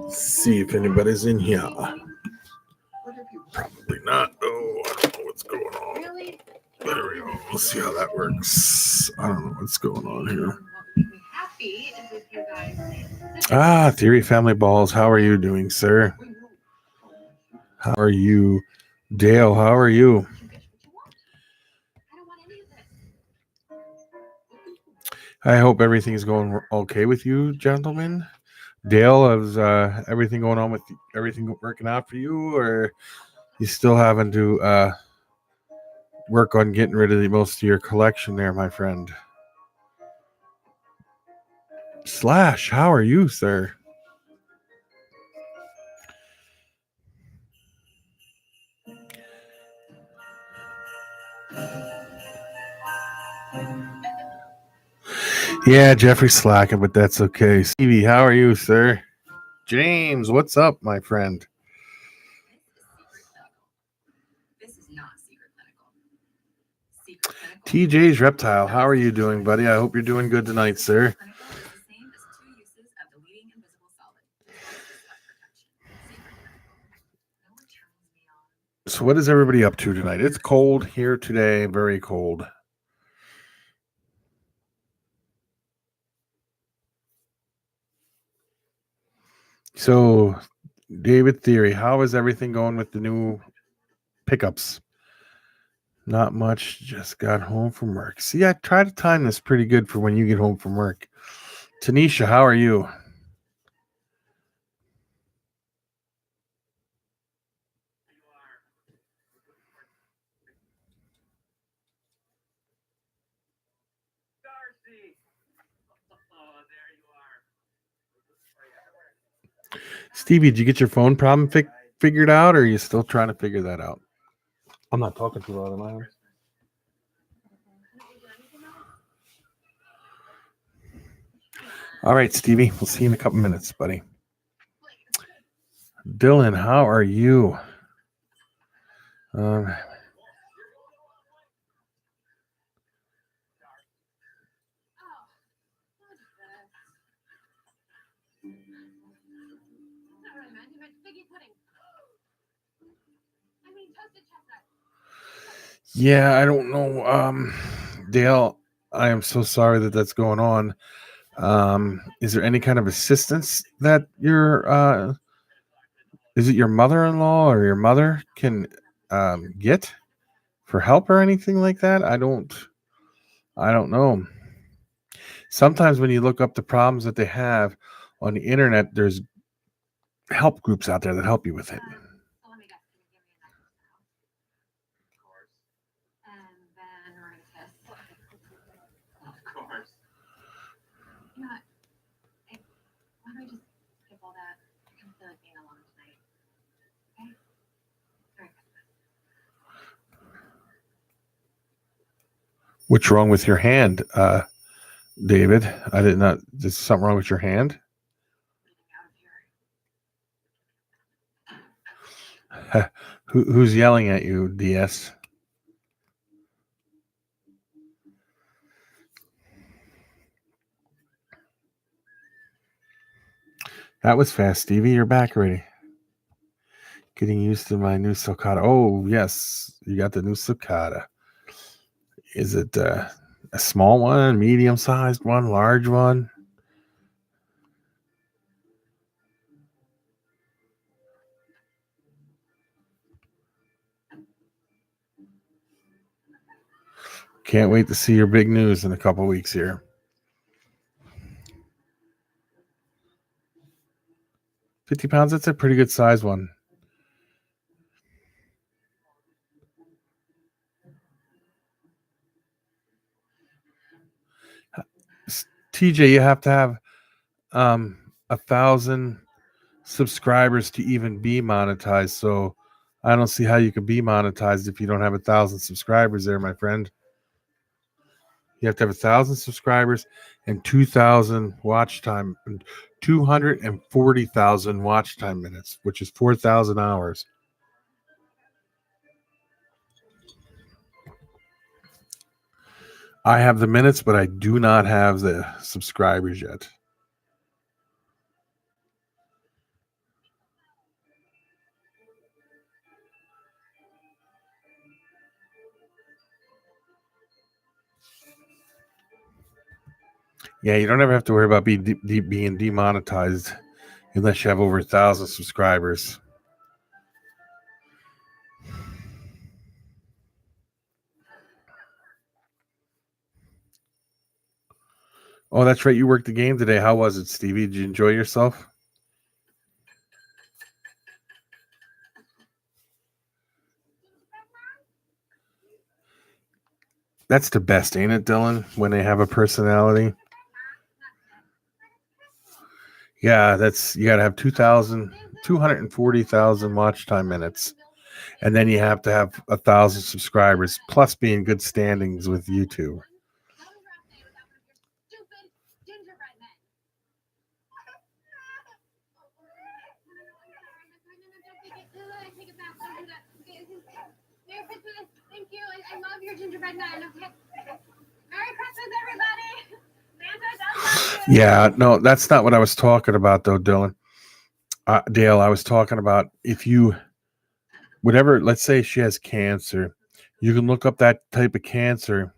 See if anybody's in here. Probably not. Oh, I don't know what's going on. There we go. Let's see how that works. I don't know what's going on here. Theory Family Balls. How are you doing, sir? How are you? Dale, how are you? I hope everything's going okay with you, gentlemen. Dale, is everything going on with everything working out for you, or you still having to work on getting rid of most of your collection there, my friend? Slash, how are you, sir? Yeah, Jeffrey's slacking, but that's okay. Stevie, how are you, sir? James, what's up, my friend? TJ's Reptile, how are you doing, buddy? I hope you're doing good tonight, sir. So what is everybody up to tonight? It's cold here today, very cold. So, David Theory, how is everything going with the new pickups? Not much, just got home from work. See, I try to time this pretty good for when you get home from work. Tanisha, how are you? Stevie, did you get your phone problem figured out, or are you still trying to figure that out? I'm not talking too loud, am I? All right, Stevie, we'll see you in a couple minutes, buddy. Dylan, how are you? Yeah, I don't know. Dale, I am so sorry that that's going on. Is there any kind of assistance that is it your mother-in-law or your mother can get for help or anything like that? I don't know. Sometimes when you look up the problems that they have on the internet, there's help groups out there that help you with it. What's wrong with your hand, David? I did not. Is something wrong with your hand? Who's yelling at you, DS? That was fast, Stevie. You're back already. Getting used to my new sulcata. Oh, yes. You got the new sulcata. Is it a small one, medium-sized one, large one? Can't wait to see your big news in a couple weeks here. 50 pounds, that's a pretty good size one. TJ, you have to have 1,000 subscribers to even be monetized. So I don't see how you could be monetized if you don't have 1,000 subscribers there, my friend. You have to have 1,000 subscribers and 2,000 watch time, 240,000 watch time minutes, which is 4,000 hours. I have the minutes, but I do not have the subscribers yet. Yeah, you don't ever have to worry about being demonetized unless you have over 1,000 subscribers. Oh, that's right. You worked the game today. How was it, Stevie? Did you enjoy yourself? That's the best, ain't it, Dylan? When they have a personality. Yeah, that's you got to have 240,000 watch time minutes, and then you have to have 1,000 subscribers, plus be in good standings with YouTube. Thank you. I love your gingerbread man. Okay. Merry Christmas, everybody. Yeah, no, that's not what I was talking about, though, Dylan. Dale, I was talking about if you, whatever, let's say she has cancer, you can look up that type of cancer,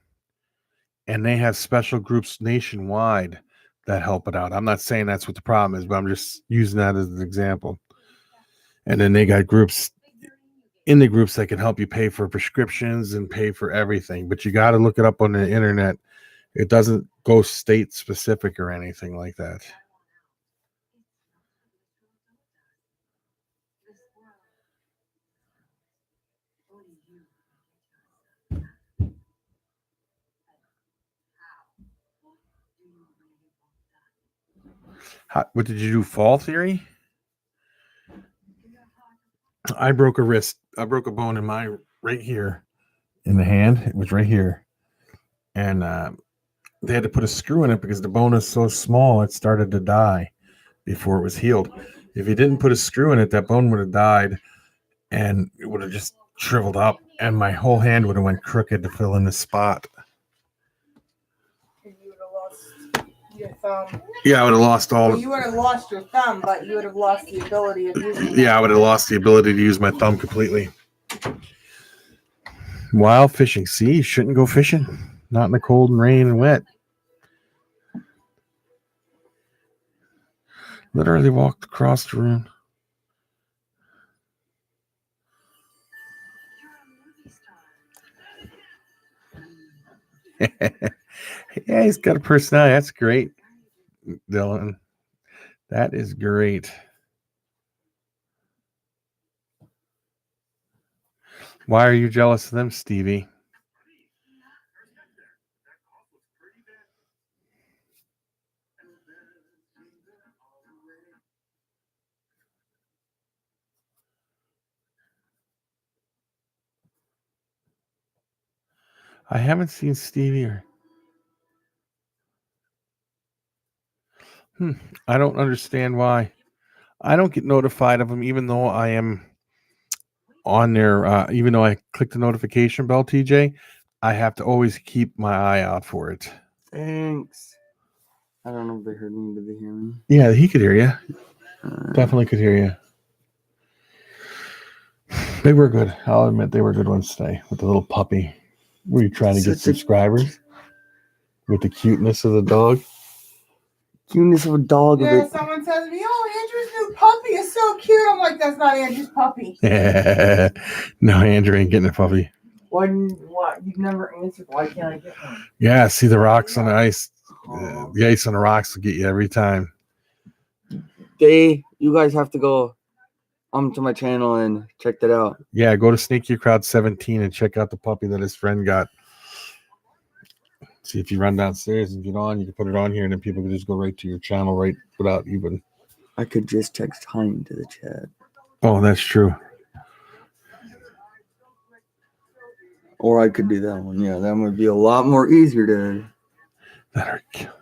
and they have special groups nationwide that help it out. I'm not saying that's what the problem is, but I'm just using that as an example. And then they got groups in the groups that can help you pay for prescriptions and pay for everything. But you got to look it up on the internet. It doesn't go state specific or anything like that. What did you do? Fall theory? I broke a wrist. I broke a bone in my right here in the hand. It was right here. And they had to put a screw in it because the bone is so small it started to die before it was healed. If you didn't put a screw in it, that bone would have died and it would have just shriveled up and my whole hand would have went crooked to fill in the spot. You would have lost your thumb. Yeah, I would have lost all. Well, you would have lost your thumb, but you would have lost the ability of using it. Yeah, I would have lost the ability to use my thumb completely. Wild fishing. See, you shouldn't go fishing. Not in the cold and rain and wet. Literally walked across the room. Yeah, he's got a personality. That's great, Dylan. That is great. Why are you jealous of them, Stevie? I haven't seen Stevie. I don't understand why. I don't get notified of them, even though I am on there. Even though I click the notification bell, TJ, I have to always keep my eye out for it. Thanks. I don't know if they heard me. Did they hear me? Yeah, he could hear you. Definitely could hear you. They were good. I'll admit they were good ones today with the little puppy. Were you trying to get subscribers with the cuteness of the dog? Cuteness of a dog. Yeah, someone says to me, "Oh, Andrew's new puppy is so cute." I'm like, "That's not Andrew's puppy." No, Andrew ain't getting a puppy. What? You've never answered. Why can't I get one? Yeah, see the rocks on the ice. The ice on the rocks will get you every time. You guys have to go to my channel and check that out. Yeah, go to Sneaky Crowd 17 and check out the puppy that his friend got. See if you run downstairs and get on, you can put it on here, and then people can just go right to your channel right without even. I could just text hi into the chat. Oh, that's true. Or I could do that one. Yeah, that would be a lot more easier to. That are killing.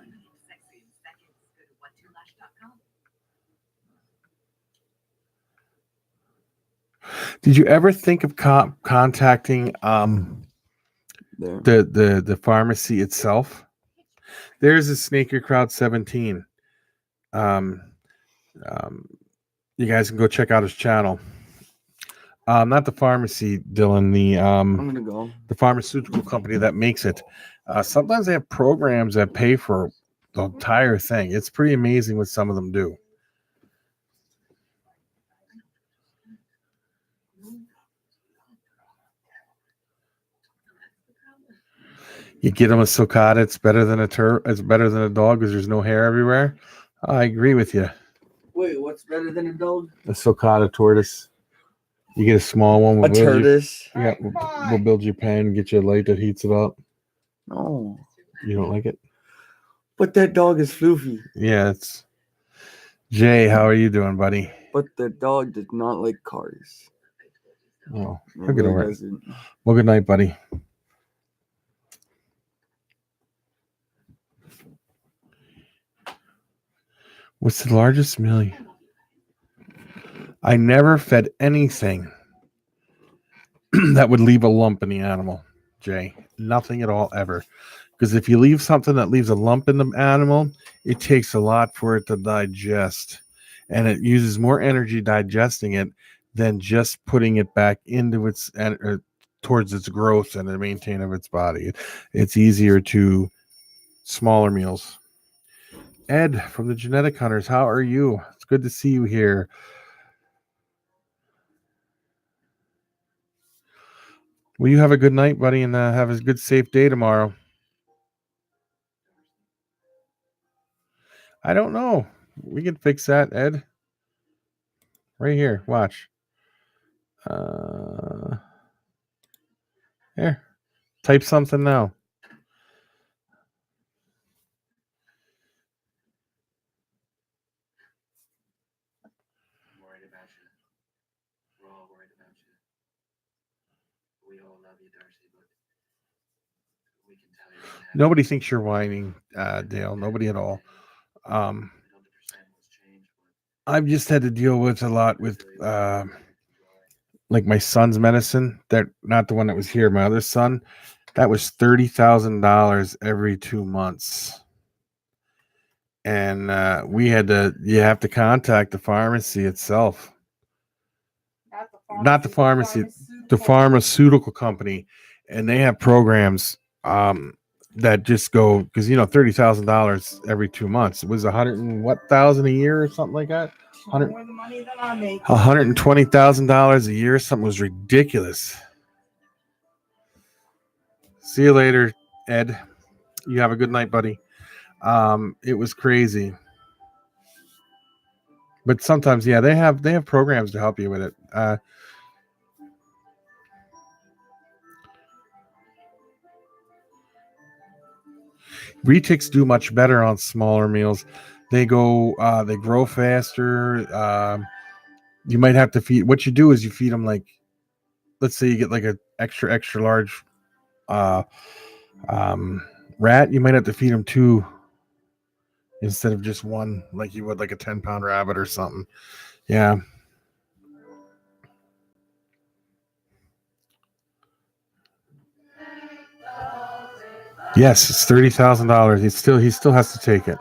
Did you ever think of contacting there. The pharmacy itself. There's a Snaker Crowd 17. Um, you guys can go check out his channel. Not the pharmacy, Dylan. I'm gonna go. The pharmaceutical company that makes it. Sometimes they have programs that pay for the entire thing. It's pretty amazing what some of them do. You get them a sulcata, it's better than it's better than a dog because there's no hair everywhere. I agree with you. Wait, what's better than a dog? A sulcata tortoise. You get a small one. A tortoise? Yeah, we'll build you a pen, get you a light that heats it up. No. You don't like it? But that dog is floofy. Yeah, it's Jay. How are you doing, buddy? But the dog does not like cars. Oh, It he'll get really over it. doesn't. Well, good night, buddy. What's the largest meal? I never fed anything that would leave a lump in the animal, Jay. Nothing at all, ever. Because if you leave something that leaves a lump in the animal, it takes a lot for it to digest. And it uses more energy digesting it than just putting it back into its towards its growth and the maintain of its body. It's easier to smaller meals. Ed from the Genetic Hunters, how are you? It's good to see you here. Will you have a good night, buddy, and have a good, safe day tomorrow? I don't know. We can fix that, Ed. Right here. Watch. Here. Type something now. I'm worried about you. We're all worried about you. We all love you, Darcy, but we can tell you what happened. Nobody thinks you're whining, Dale. Nobody at all. We know the percent was changed, but I've just had to deal with a lot with like my son's medicine. That not the one that was here. My other son, that was $30,000 every 2 months. And you have to contact the pharmacy itself. Not the pharmacy, the pharmaceutical company. And they have programs that just go, because $30,000 every 2 months. It was 100 and what thousand a year or something like that. More money than I make. $120,000 a year. Something was ridiculous. See you later, Ed. You have a good night, buddy. It was crazy. But sometimes, yeah, they have programs to help you with it. Retics do much better on smaller meals. They grow faster. You might have to feed. What you do is you feed them, like, let's say you get like a extra large rat. You might have to feed them 2 instead of just 1, like you would like a 10-pound rabbit or something. Yeah. Yes, it's $30,000. He still has to take it.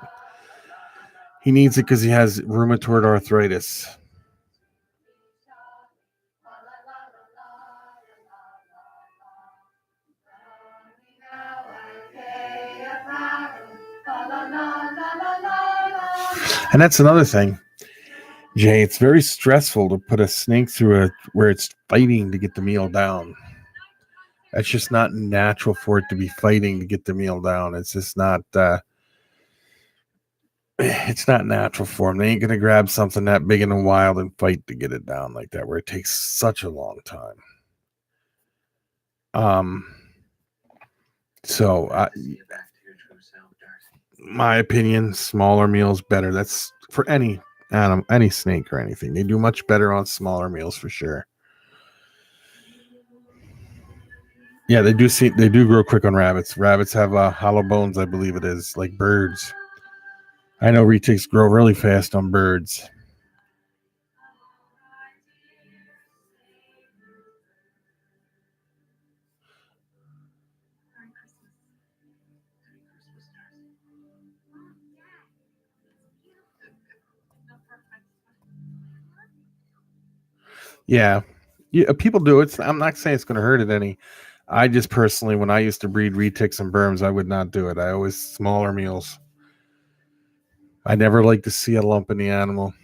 He needs it because he has rheumatoid arthritis. And that's another thing, Jay. It's very stressful to put a snake through where it's fighting to get the meal down. That's just not natural for it to be fighting to get the meal down. It's just not. It's not natural for them. They ain't gonna grab something that big in the wild and fight to get it down like that, where it takes such a long time. So see you back to your true self, Darcy. my opinion, smaller meals better. That's for any animal, any snake or anything. They do much better on smaller meals for sure. Yeah, they do grow quick on rabbits. Rabbits have hollow bones, I believe it is, like birds. I know retics grow really fast on birds. Yeah. Yeah, people do it. I'm not saying it's going to hurt it any. I just personally, when I used to breed retics and berms, I would not do it. I always smaller meals. I never like to see a lump in the animal.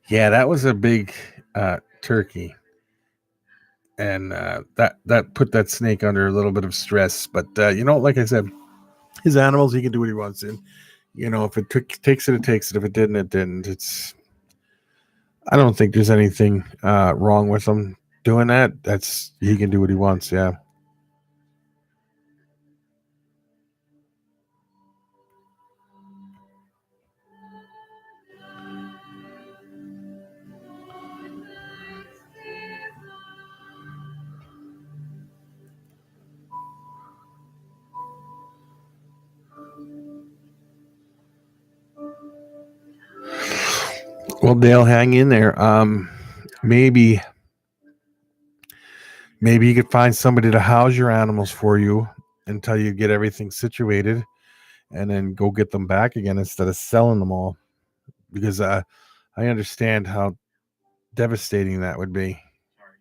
Yeah, that was a big turkey, and that put that snake under a little bit of stress. But like I said, his animals, he can do what he wants in. If it takes it, it takes it. If it didn't, it didn't. I don't think there's anything wrong with him doing that. That's he can do what he wants. Yeah. Well, Dale, hang in there. Maybe you could find somebody to house your animals for you until you get everything situated, and then go get them back again instead of selling them all. Because I understand how devastating that would be. Sorry.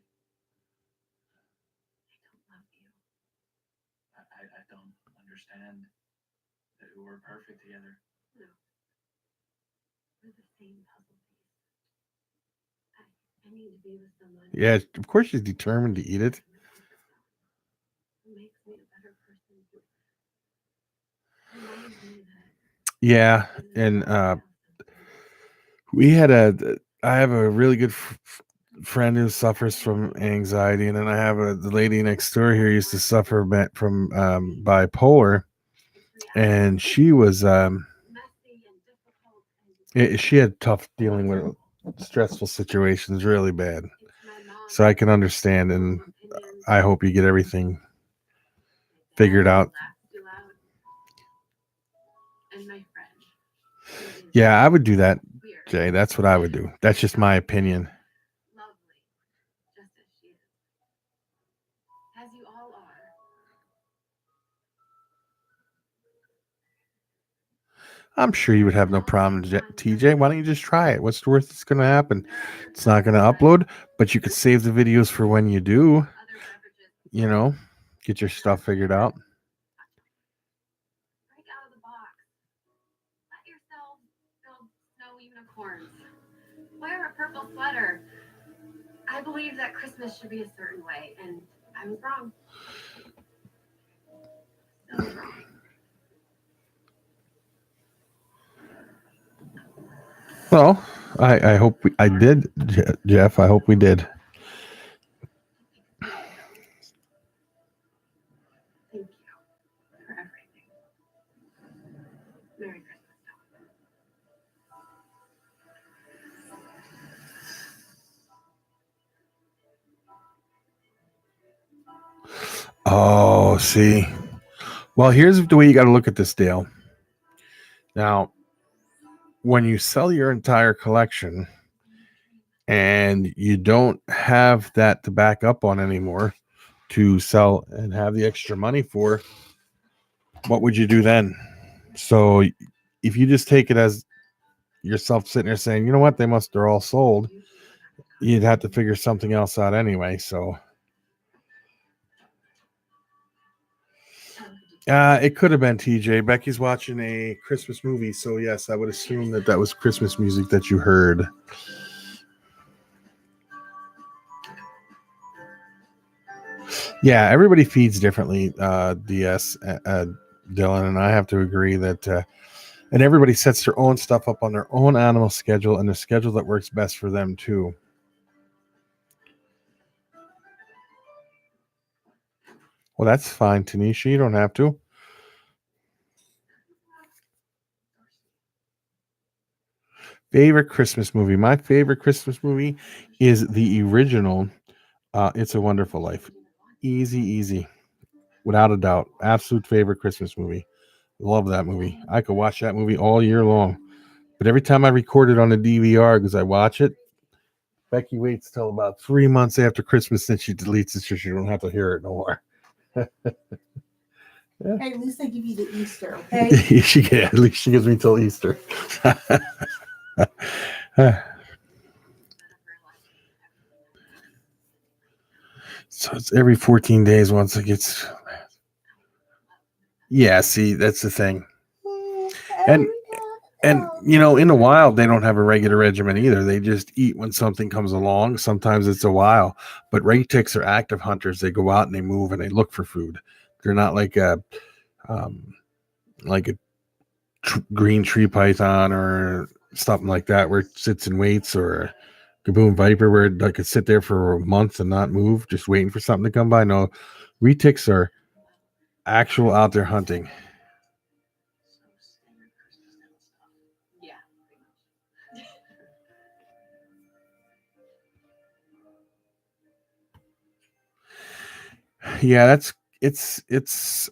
I don't love you. I don't understand that we're perfect together. No. We're the same puzzle piece. I need to be with someone. Yeah, of course she's determined to eat it. It makes me a better person. Reminds me that Yeah, and I have a really good friend who suffers from anxiety, and then I have the lady next door here used to suffer from bipolar, and she was messy and difficult. she had tough dealing with stressful situations, really bad. It's my mom. So I can understand, and I hope you get everything figured out. And my friend. Yeah, I would do that, Weird. Jay. That's what I would do. That's just my opinion. Lovely. Just as she is. As you all are. I'm sure you would have no problem, TJ. Why don't you just try it? What's the worst that's going to happen? It's not going to upload, but you could save the videos for when you do, Other beverages. Get your stuff figured out. Break out of the box. Let yourself build snow unicorns. Wear a purple sweater. I believe that Christmas should be a certain way, and I was wrong. So wrong. Well, I hope I did, Jeff. I hope we did. Thank you for everything. Merry Christmas, Tom. Oh, see. Well, here's the way you got to look at this, Dale. Now, when you sell your entire collection and you don't have that to back up on anymore to sell and have the extra money for, what would you do then? So if you just take it as yourself sitting there saying, you know what, they're all sold, you'd have to figure something else out anyway. So it could have been TJ. Becky's watching a Christmas movie, so yes, I would assume that was Christmas music that you heard. Yeah, everybody feeds differently, DS, Dylan, and I have to agree that, and everybody sets their own stuff up on their own animal schedule and the schedule that works best for them too. Well, that's fine, Tanisha. You don't have to. Favorite Christmas movie? My favorite Christmas movie is the original It's a Wonderful Life. Easy, without a doubt. Absolute favorite Christmas movie. Love that movie. I could watch that movie all year long. But every time I record it on the DVR because I watch it, Becky waits till about 3 months after Christmas, then she deletes it so she don't have to hear it no more. Hey, at least they give you the Easter, okay? At least she gives me till Easter. So it's every 14 days once it gets. Yeah, see, that's the thing. And you know, in the wild, they don't have a regular regimen either. They just eat when something comes along. Sometimes it's a while, but ray ticks are active hunters. They go out and they move and they look for food. They're not like a green tree python or something like that where it sits and waits, or a gaboon viper where it could sit there for a month and not move, just waiting for something to come by. No, retics are actual out there hunting. Yeah. Yeah, it's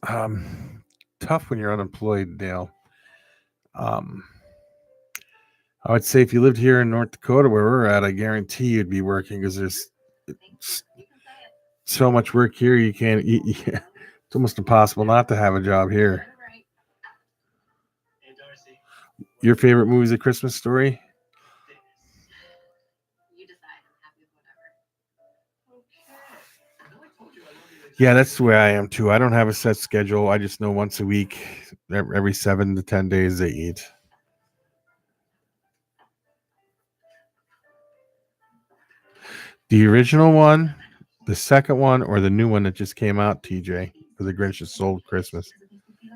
tough when you're unemployed, Dale. I would say if you lived here in North Dakota where we're at, I guarantee you'd be working because there's so much work here. You can't. It's almost impossible not to have a job here. Hey, Darcy. Your favorite movie is A Christmas Story? You decide. I'm happy with whatever. Okay. I know I told you I love you. Yeah, that's the way I am too. I don't have a set schedule. I just know once a week, every 7 to 10 days they eat. The original one, the second one, or the new one that just came out, TJ, for The Grinch That Stole Christmas. Why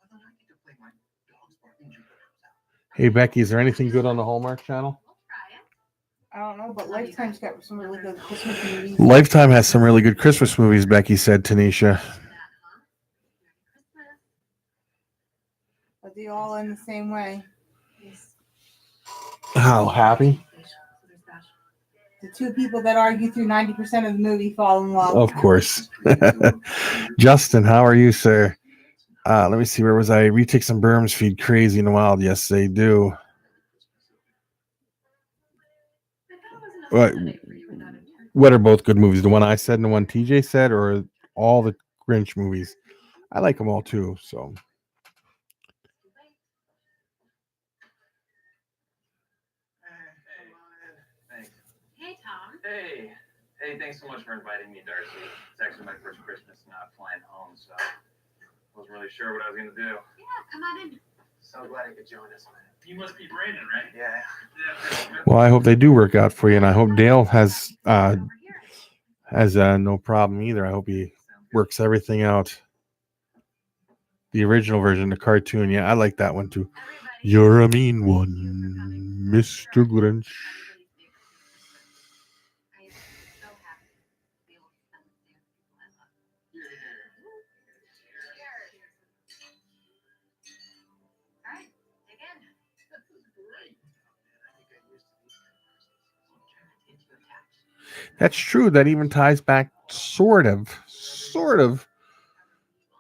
don't I get to play my dog's barking jingle bells out? Hey, Becky, is there anything good on the Hallmark Channel? We'll try it. I don't know, but Lifetime's got some really good Christmas movies. Lifetime has some really good Christmas movies, Becky said, Tanisha. That, huh? Merry Christmas. But they all end the same way. Yes. How happy? So they're special. The two people that argue through 90% of the movie fall in love. Of course. Justin, how are you, sir? Let me see. Where was I? Retics and Berms feed crazy in the wild. Yes, they do. I thought it was enough What? Sunday for you without a turkey. What are both good movies? The one I said and the one TJ said, or all the Grinch movies? I like them all too. So Thanks. Hey, Tom. Hey. Hey, thanks so much for inviting me, Darcy. It's actually my first Christmas not flying home, so I wasn't really sure what I was going to do. Yeah, come on in. So glad you could join us, man. You must be Brandon, right? Yeah. well, I hope they do work out for you, and I hope Dale has Over here. no problem either. I hope he works everything out. The original version, the cartoon, yeah, I like that one too. Everybody, You're a mean thank you for one, coming. Mr. Grinch. Everybody's favorite Christmas. I am so happy to be able to spend this day with people I love. Cheers. All right, dig in. This is great. I think I used to these kind of presents. I'm trying to attach. That's true. That even ties back sort of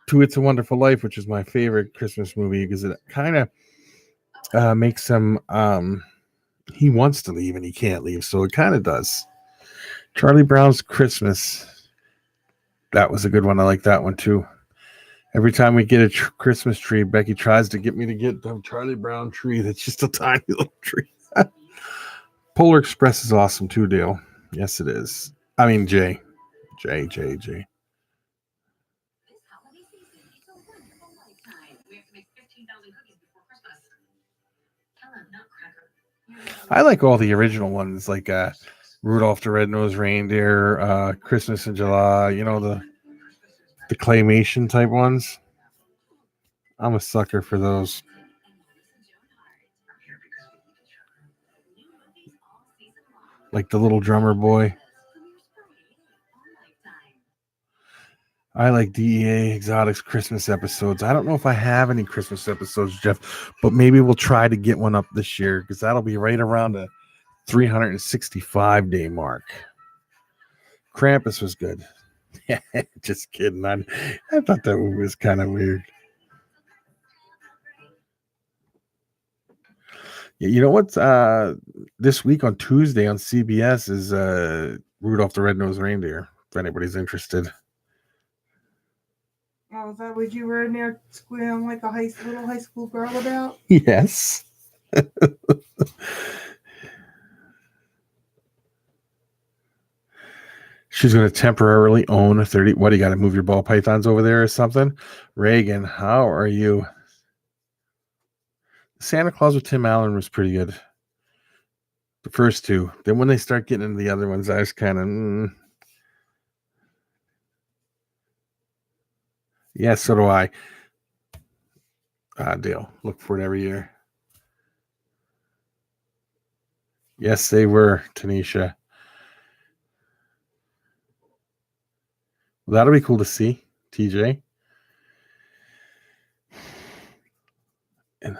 to It's a Wonderful Life, which is my favorite Christmas movie because it kind of makes him he wants to leave and he can't leave, so it kind of does. Charlie Brown's Christmas, that was a good one. I like that one too. Every time we get a Christmas tree, Becky tries to get me to get the Charlie Brown tree. That's just a tiny little tree. Polar Express is awesome too, Dale. Yes, it is. I mean, Jay. This holiday season, it's a wonderful lifetime. We have to make 15,000 cookies before Christmas. Tell a nutcracker. I like all the original ones, like Rudolph the Red-Nosed Reindeer, Christmas in July, you know, the claymation type ones. I'm a sucker for those. Like the little drummer boy. I like DEA Exotics Christmas episodes. I don't know if I have any Christmas episodes, Jeff, but maybe we'll try to get one up this year because that'll be right around the 365-day mark. Krampus was good. Just kidding. I thought that movie was kind of weird. You know what? This week on Tuesday on CBS is Rudolph the Red-Nosed Reindeer. If anybody's interested. Oh, is that what you were in there squealing like a little high school girl about? Yes. She's going to temporarily own 30. What, do you got to move your ball pythons over there or something? Reagan, how are you? Santa Claus with Tim Allen was pretty good. The first two. Then when they start getting into the other ones, I was kind of... Yeah, so do I. Deal. Look for it every year. Yes, they were, Tanisha. Well, that'll be cool to see, TJ. And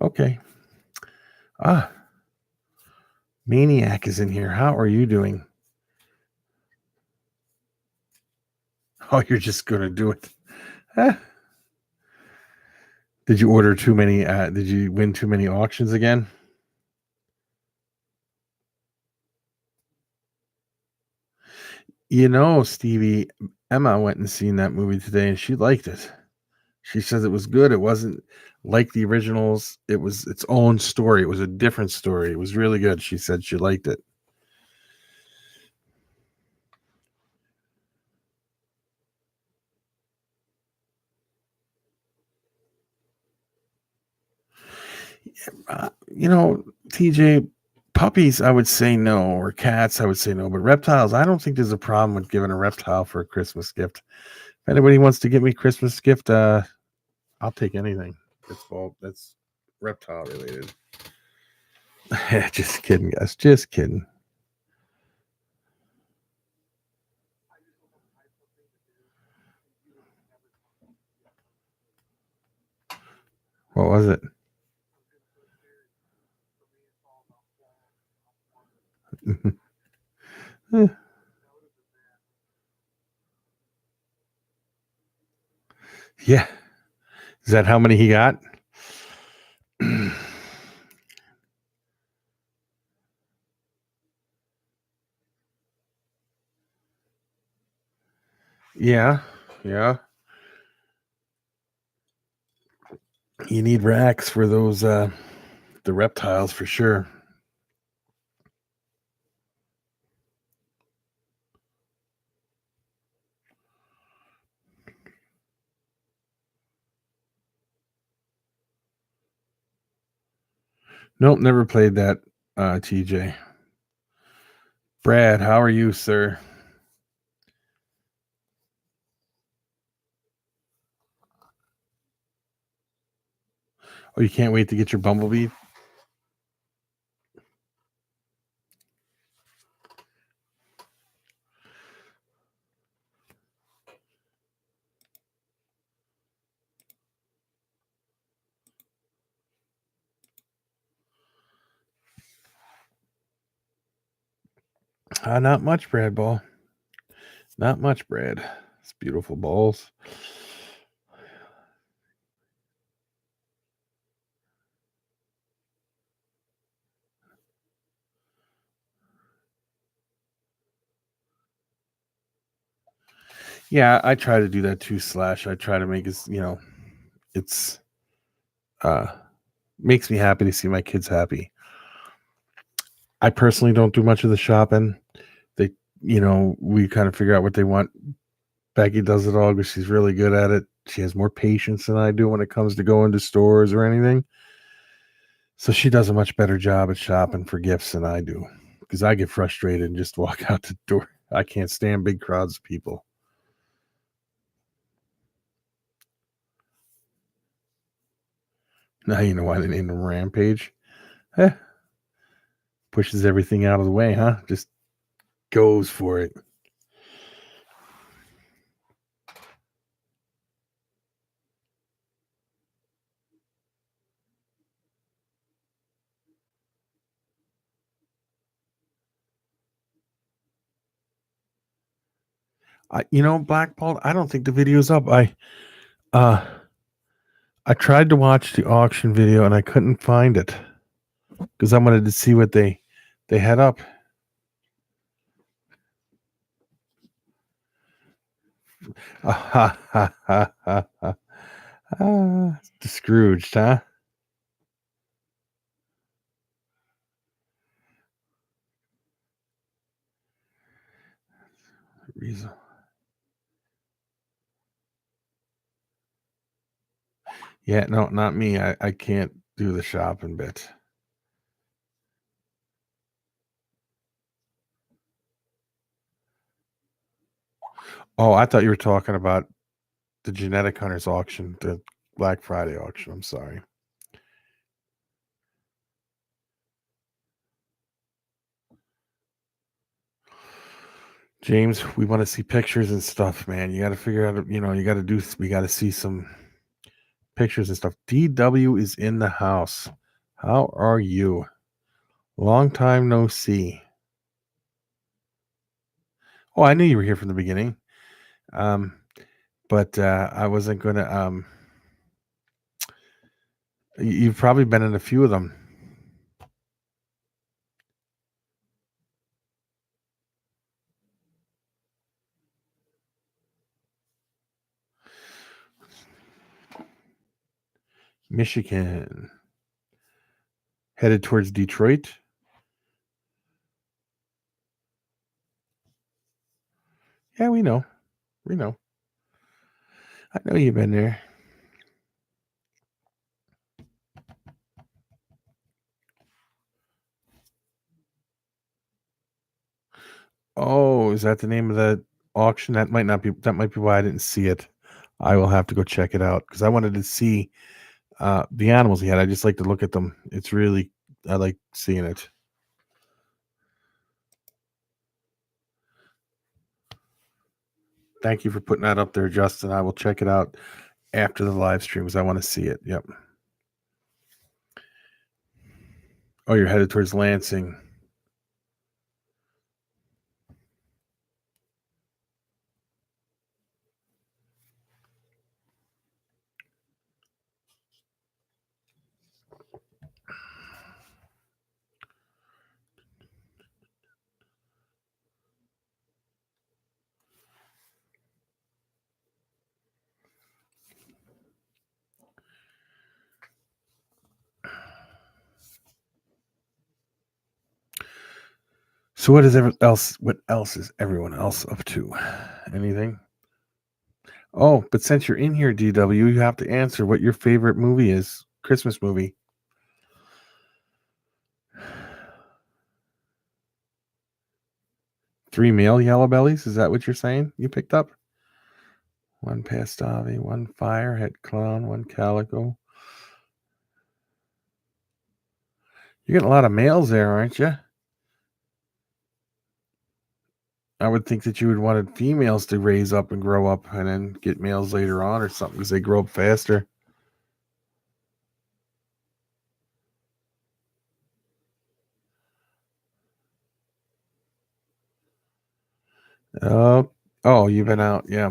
okay. Maniac is in here. How are you doing? Oh, you're just going to do it. Did you order too many? Did you win too many auctions again? You know, Stevie, Emma went and seen that movie today and she liked it. She says it was good. It wasn't like the originals. It was its own story. It was a different story. It was really good. She said she liked it. TJ, puppies, I would say no, or cats, I would say no, but reptiles, I don't think there's a problem with giving a reptile for a Christmas gift. If anybody wants to give me a Christmas gift, I'll take anything. That's reptile related. Just kidding, guys. Just kidding. What was it? Yeah. Is that how many he got? Yeah. Yeah. You need racks for those the reptiles for sure. Nope, never played that, TJ. Brad, how are you, sir? Oh, you can't wait to get your bumblebee? Not much, Brad Ball. Not much, Brad. It's beautiful balls. Yeah, I try to do that too, Slash. I try to make it, it's makes me happy to see my kids happy. I personally don't do much of the shopping. They, we kind of figure out what they want. Becky does it all because she's really good at it. She has more patience than I do when it comes to going to stores or anything. So she does a much better job at shopping for gifts than I do because I get frustrated and just walk out the door. I can't stand big crowds of people. Now you know why they named him Rampage. Pushes everything out of the way, huh? Just goes for it. Blackballed. I don't think the video's up. Uh I tried to watch the auction video and I couldn't find it because I wanted to see what they had up. The Scrooged, huh? Reason. Yeah, no, not me. I can't do the shopping bit. Oh, I thought you were talking about the Genetic Hunters auction, the Black Friday auction. I'm sorry. James, we want to see pictures and stuff, man. You got to figure out, we got to see some pictures and stuff. DW is in the house. How are you? Long time no see. Oh, I knew you were here from the beginning. But I wasn't going to, you've probably been in a few of them. Michigan. Headed towards Detroit. Yeah, we know. We know. I know you've been there. Oh, is that the name of the auction? That might be why I didn't see it. I will have to go check it out because I wanted to see the animals he had. I just like to look at them. I like seeing it. Thank you for putting that up there, Justin. I will check it out after the live stream because I want to see it. Yep. Oh, you're headed towards Lansing. So what else is everyone else up to? Anything? Oh, but since you're in here, DW, you have to answer what your favorite movie is. Christmas movie. 3 male yellow bellies? Is that what you're saying? You picked up? 1 Pastavi, 1 Firehead Clown, 1 Calico. You're getting a lot of males there, aren't you? I would think that you would want females to raise up and grow up and then get males later on or something because they grow up faster. Oh, you've been out. Yeah.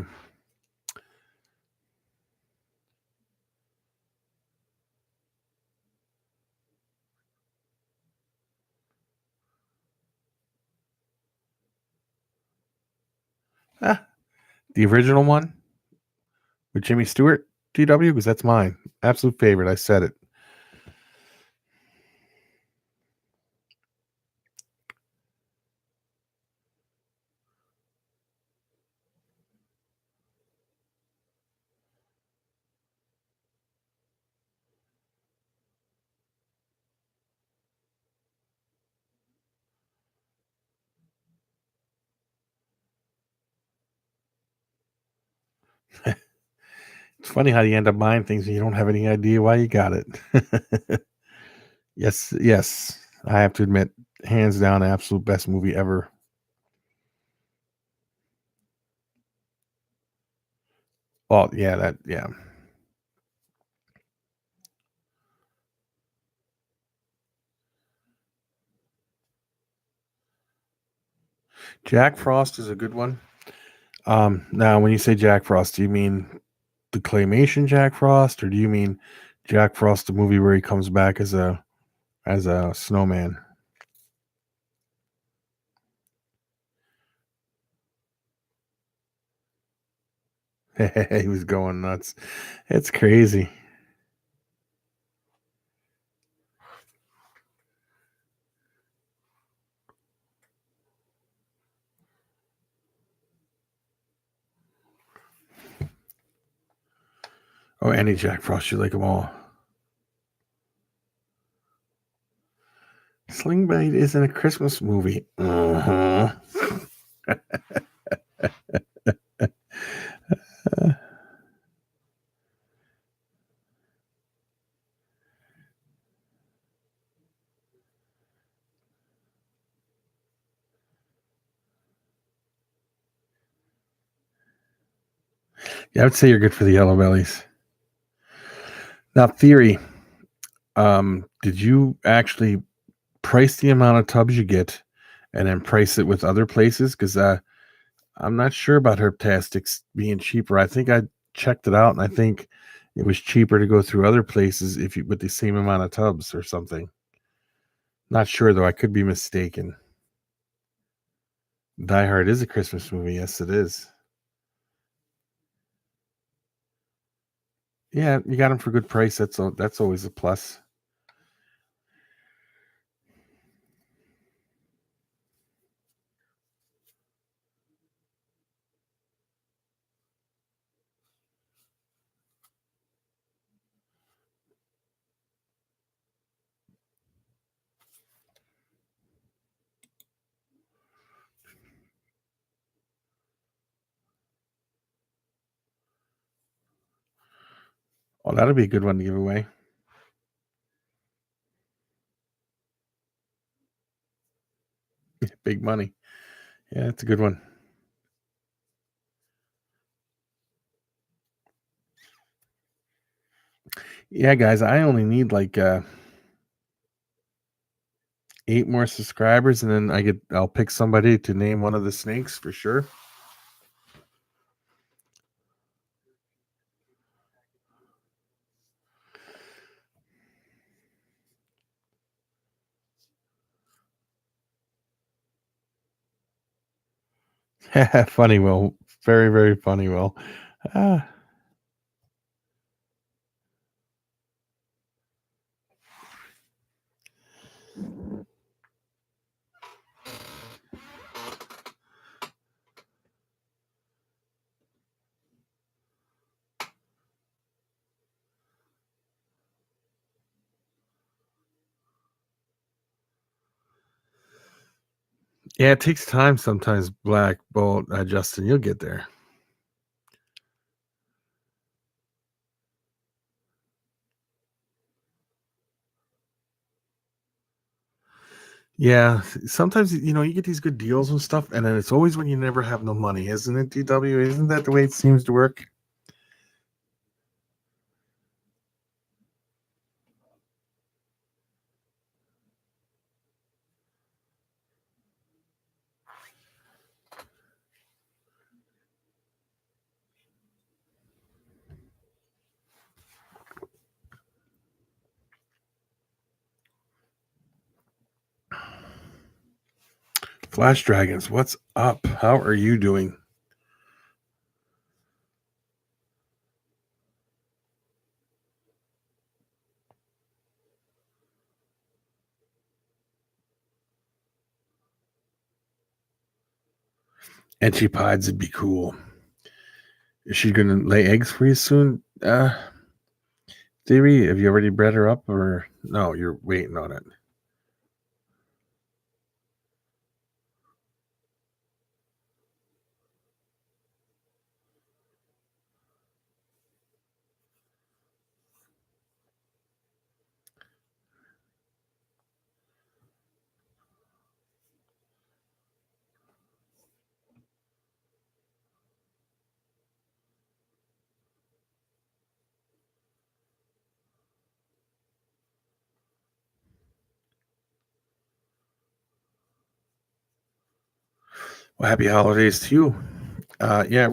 Ah, the original one with Jimmy Stewart, DW, because that's mine. Absolute favorite. I said it. It's funny how you end up buying things and you don't have any idea why you got it. Yes. I have to admit, hands down, absolute best movie ever. Oh, yeah. Jack Frost is a good one. Now, when you say Jack Frost, do you mean the claymation Jack Frost, or do you mean Jack Frost, the movie where he comes back as a snowman? He was going nuts. It's crazy. Oh, any Jack Frost, you like them all. Sling Blade isn't a Christmas movie. Uh-huh. Yeah, I would say you're good for the yellow bellies. Now, theory. Did you actually price the amount of tubs you get and then price it with other places? Because I'm not sure about Herptastics being cheaper. I think I checked it out, and I think it was cheaper to go through other places if you with the same amount of tubs or something. Not sure though. I could be mistaken. Die Hard is a Christmas movie. Yes, it is. Yeah, you got them for good price. That's always a plus. Oh, that'll be a good one to give away. Big money. Yeah, it's a good one. Yeah, guys, I only need like 8 more subscribers, and then I'll pick somebody to name one of the snakes for sure. Funny, Will. Very, very funny, Will. Ah. Yeah, it takes time sometimes, Black Bolt. Justin, you'll get there. Yeah, sometimes you get these good deals and stuff, and then it's always when you never have no money, isn't it, DW? Isn't that the way it seems to work? Flash Dragons, what's up? How are you doing? Enchipods would be cool. Is she gonna lay eggs for you soon? Theory, have you already bred her up, or no? You're waiting on it. Well, happy holidays to you. Yeah,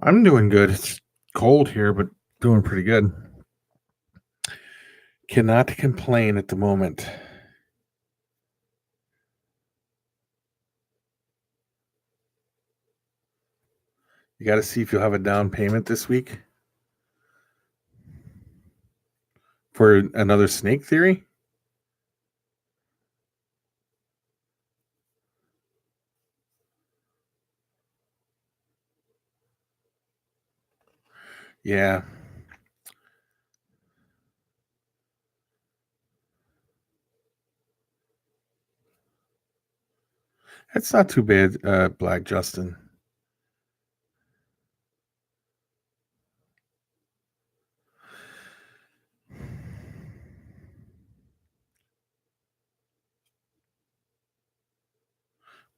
I'm doing good. It's cold here, but doing pretty good. Cannot complain at the moment. You got to see if you'll have a down payment this week for another snake theory. Yeah. That's not too bad, Black Justin.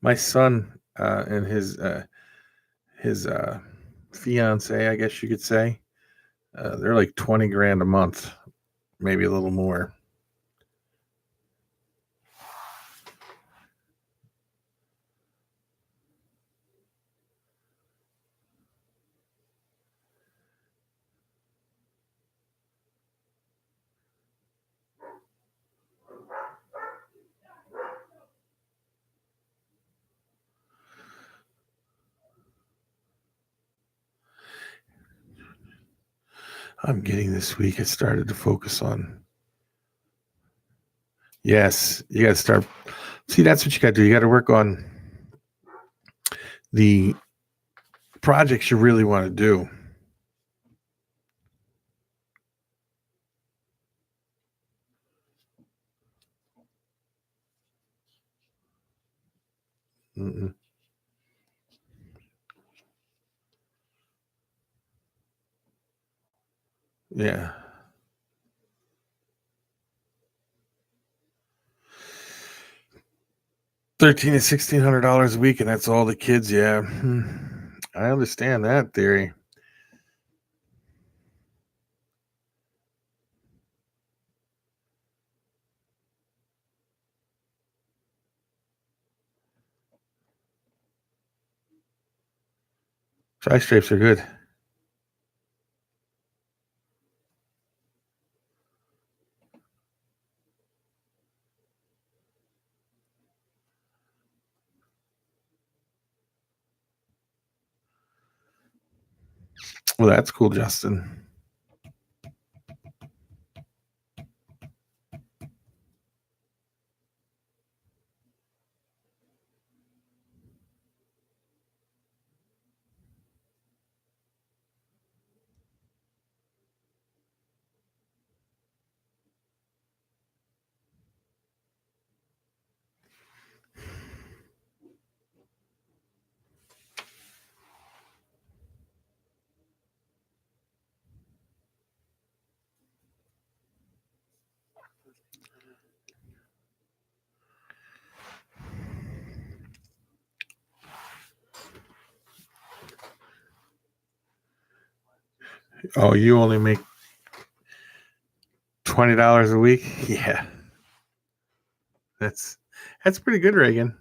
My son and his fiance, I guess you could say, they're like 20 grand a month, maybe a little more. I'm getting this week. I started to focus on. Yes, you got to start. See, that's what you got to do. You got to work on the projects you really want to do. Mm-mm. Yeah. 13 to $1,600 a week, and that's all the kids. Yeah. I understand that theory. Tri stripes are good. Well, that's cool, Justin. Oh, you only make $20 a week? Yeah. That's pretty good, Reagan.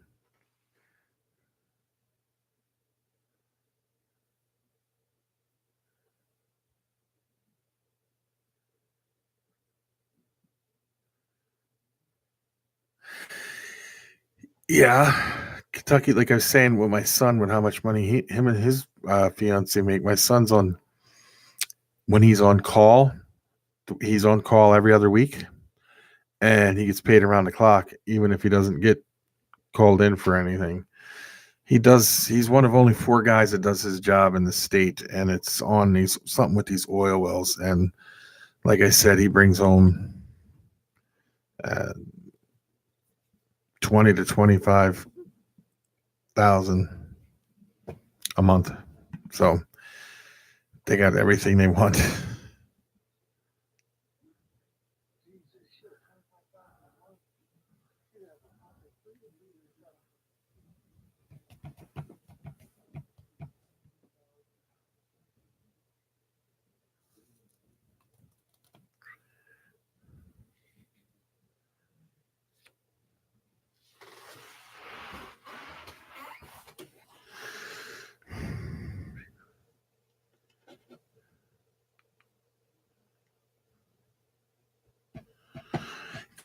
Yeah. Kentucky, like I was saying with my son, with how much money him and his fiance make. My son's on when he's on call. He's on call every other week, and he gets paid around the clock, even if he doesn't get called in for anything. He's one of only 4 guys that does his job in the state, and it's on these something with these oil wells. And like I said, he brings home 20 to 25,000 a month. So they got everything they want.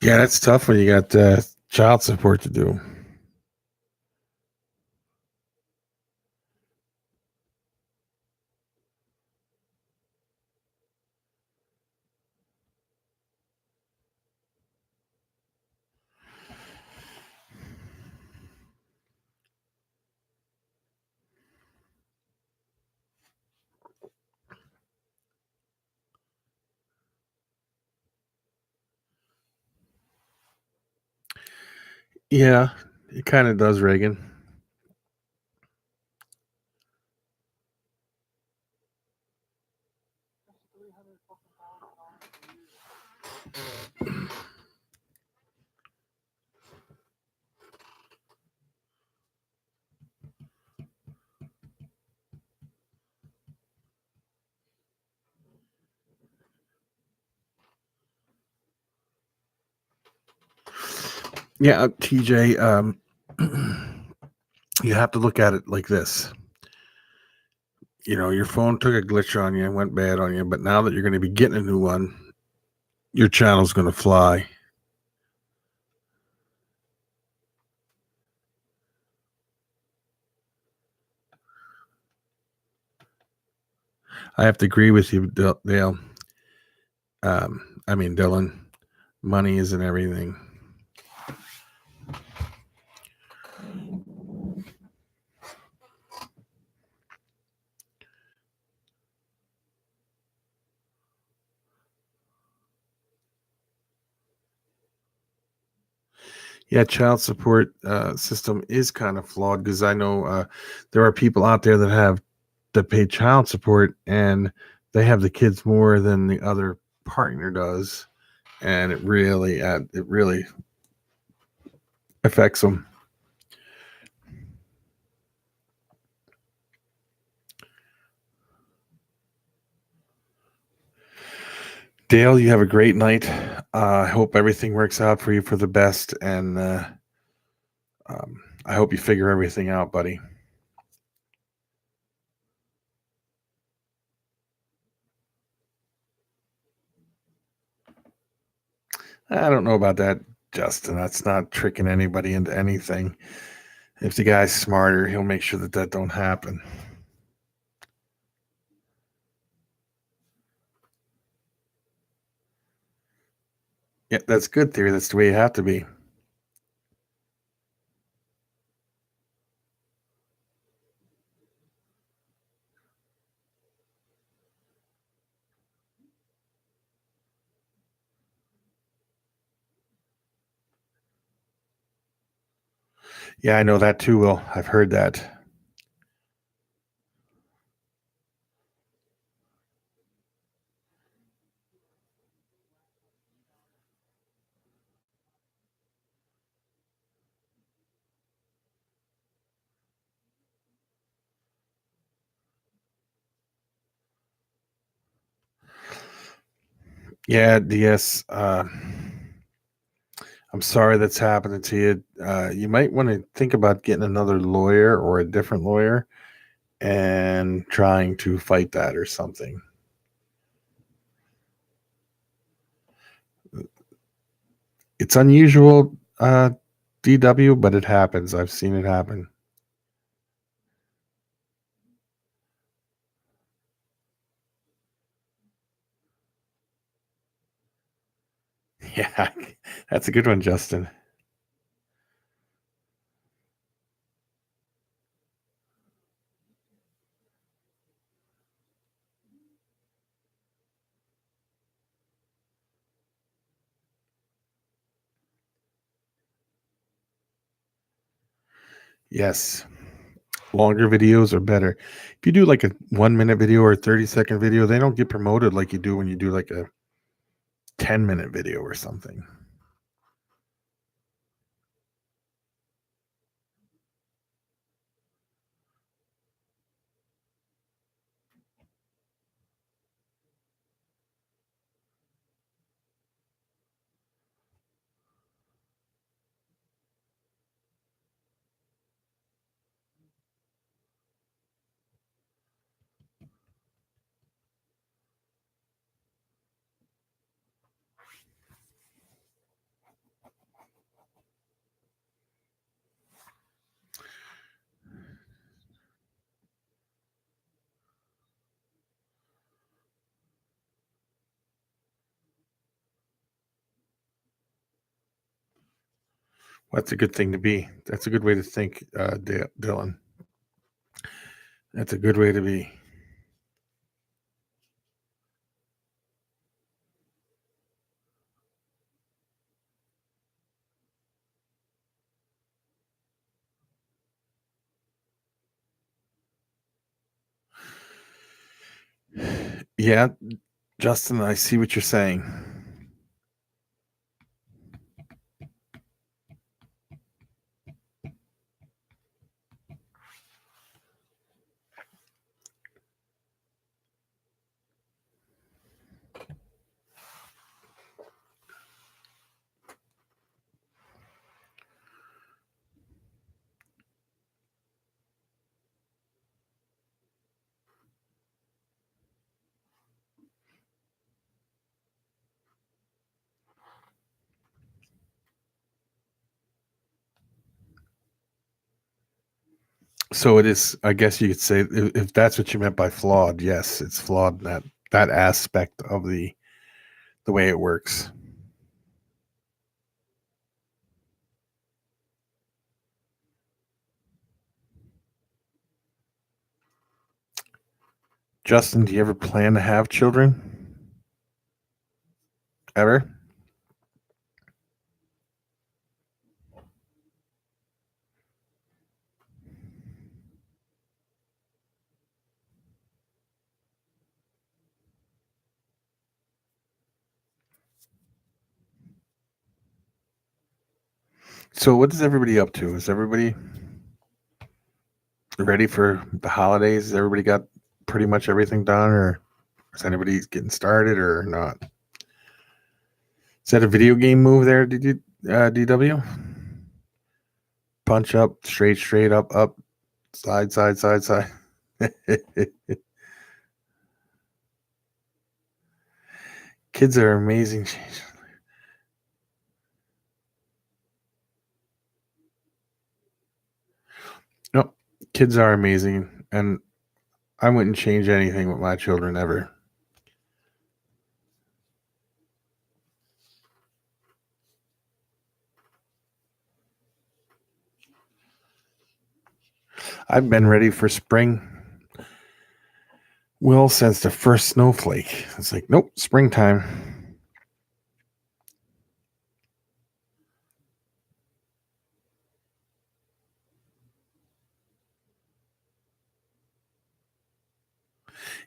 Yeah, that's tough when you got child support to do. Yeah, it kind of does, Reagan. Yeah, TJ, you have to look at it like this. You know, your phone took a glitch on you and went bad on you, but now that you're going to be getting a new one, your channel's going to fly. I have to agree with you, Dale. Dylan, money isn't everything. Yeah, child support system is kind of flawed because I know there are people out there that pay child support and they have the kids more than the other partner does, and it really affects them. Dale, you have a great night. I hope everything works out for you for the best, and I hope you figure everything out, buddy. I don't know about that, Justin. That's not tricking anybody into anything. If the guy's smarter, he'll make sure that don't happen. Yeah, that's good theory. That's the way you have to be. Yeah, I know that too, Will. I've heard that. Yeah, DS. I'm sorry that's happening to you. You might want to think about getting another lawyer or a different lawyer and trying to fight that or something. It's unusual, DW, but it happens. I've seen it happen. Yeah, that's a good one, Justin. Yes. Longer videos are better. If you do like a 1 minute video or a 30-second video, they don't get promoted like you do when you do like a 10-minute video or something. That's a good thing to be. That's a good way to think, Dylan. That's a good way to be. Yeah, Justin, I see what you're saying. So it is. I guess you could say if that's what you meant by flawed. Yes, it's flawed in that aspect of the way it works. Justin, do you ever plan to have children? Ever? So what is everybody up to? Is everybody ready for the holidays? Has everybody got pretty much everything done, or is anybody getting started or not? Is that a video game move there, DW? Punch up, straight, up, side. Kids are amazing. No, kids are amazing, and I wouldn't change anything with my children ever. I've been ready for spring. Will, since the first snowflake. It's like, nope, springtime.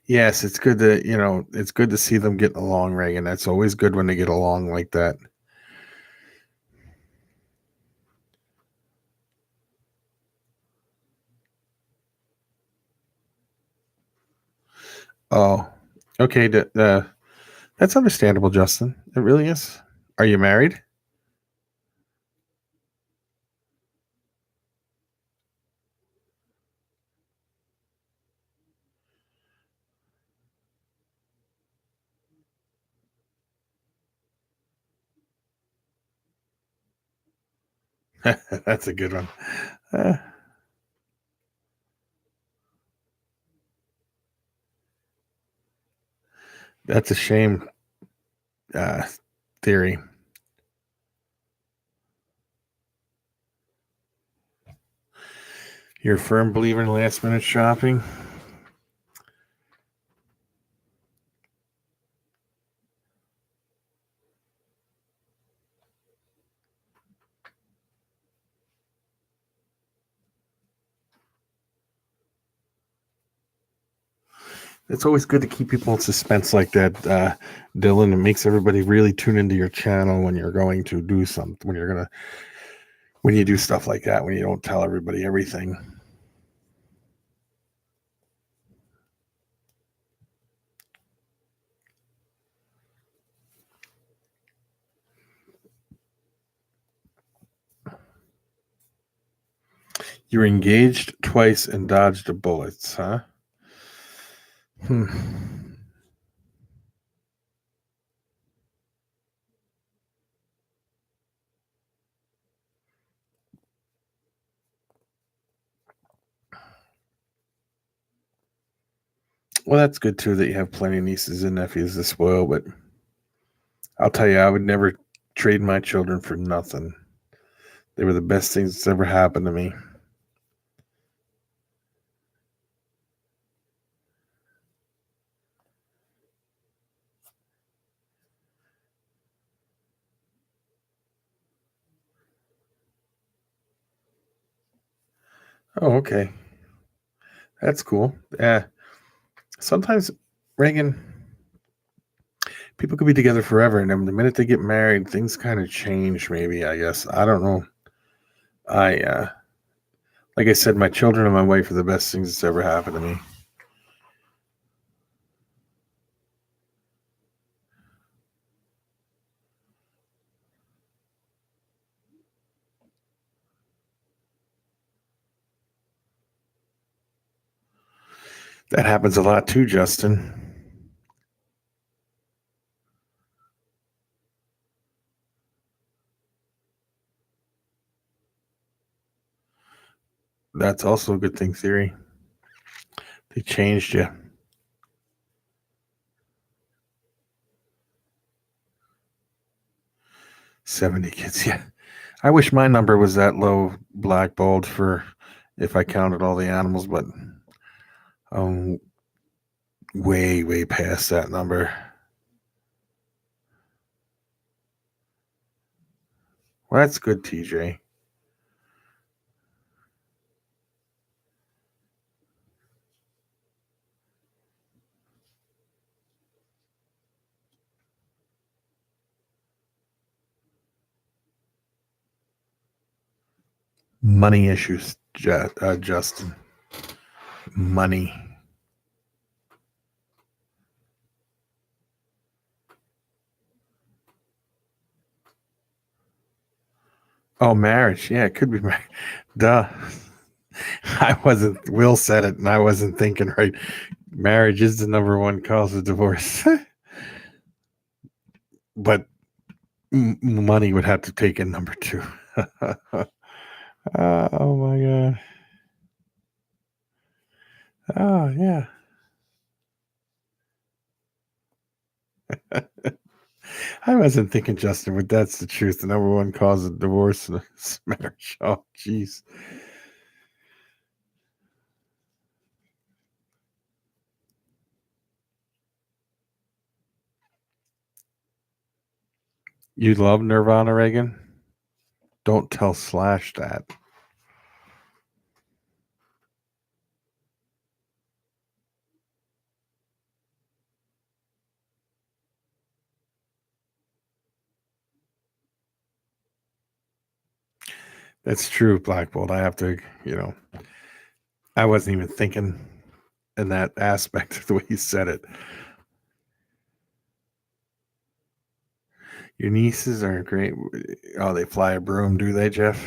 Yes, it's good to, it's good to see them getting along, Reagan. That's always good when they get along like that. Oh, okay. That's understandable, Justin. It really is. Are you married? That's a good one. That's a shame. Theory. You're a firm believer in last minute shopping? It's always good to keep people in suspense like that, Dylan. It makes everybody really tune into your channel when you're going to do something, when you do stuff like that, when you don't tell everybody everything. You were engaged twice and dodged the bullets, huh? Well, that's good too that you have plenty of nieces and nephews to spoil, but I'll tell you, I would never trade my children for nothing. They were the best things that's ever happened to me. Oh, okay. That's cool. Yeah. Sometimes, Reagan, people could be together forever, and then the minute they get married, things kind of change. Maybe, I guess. I don't know. Like I said, my children and my wife are the best things that's ever happened to me. That happens a lot too, Justin. That's also a good thing, Theory. They changed you. 70 kids, yeah. I wish my number was that low, blackballed, for if I counted all the animals, but I'm way, way past that number. Well, that's good, TJ. Money issues, Justin. Money. Oh, marriage. Yeah, it could be marriage. Duh. Will said it, and I wasn't thinking right. Marriage is the number one cause of divorce. But money would have to take in number two. Oh, my God. Oh, yeah. I wasn't thinking, Justin, but that's the truth. The number one cause of divorce is marriage. Oh, jeez. You love Nirvana, Reagan? Don't tell Slash that. That's true, Black Bolt. I have to, I wasn't even thinking in that aspect of the way you said it. Your nieces are great. Oh, they fly a broom, do they, Jeff?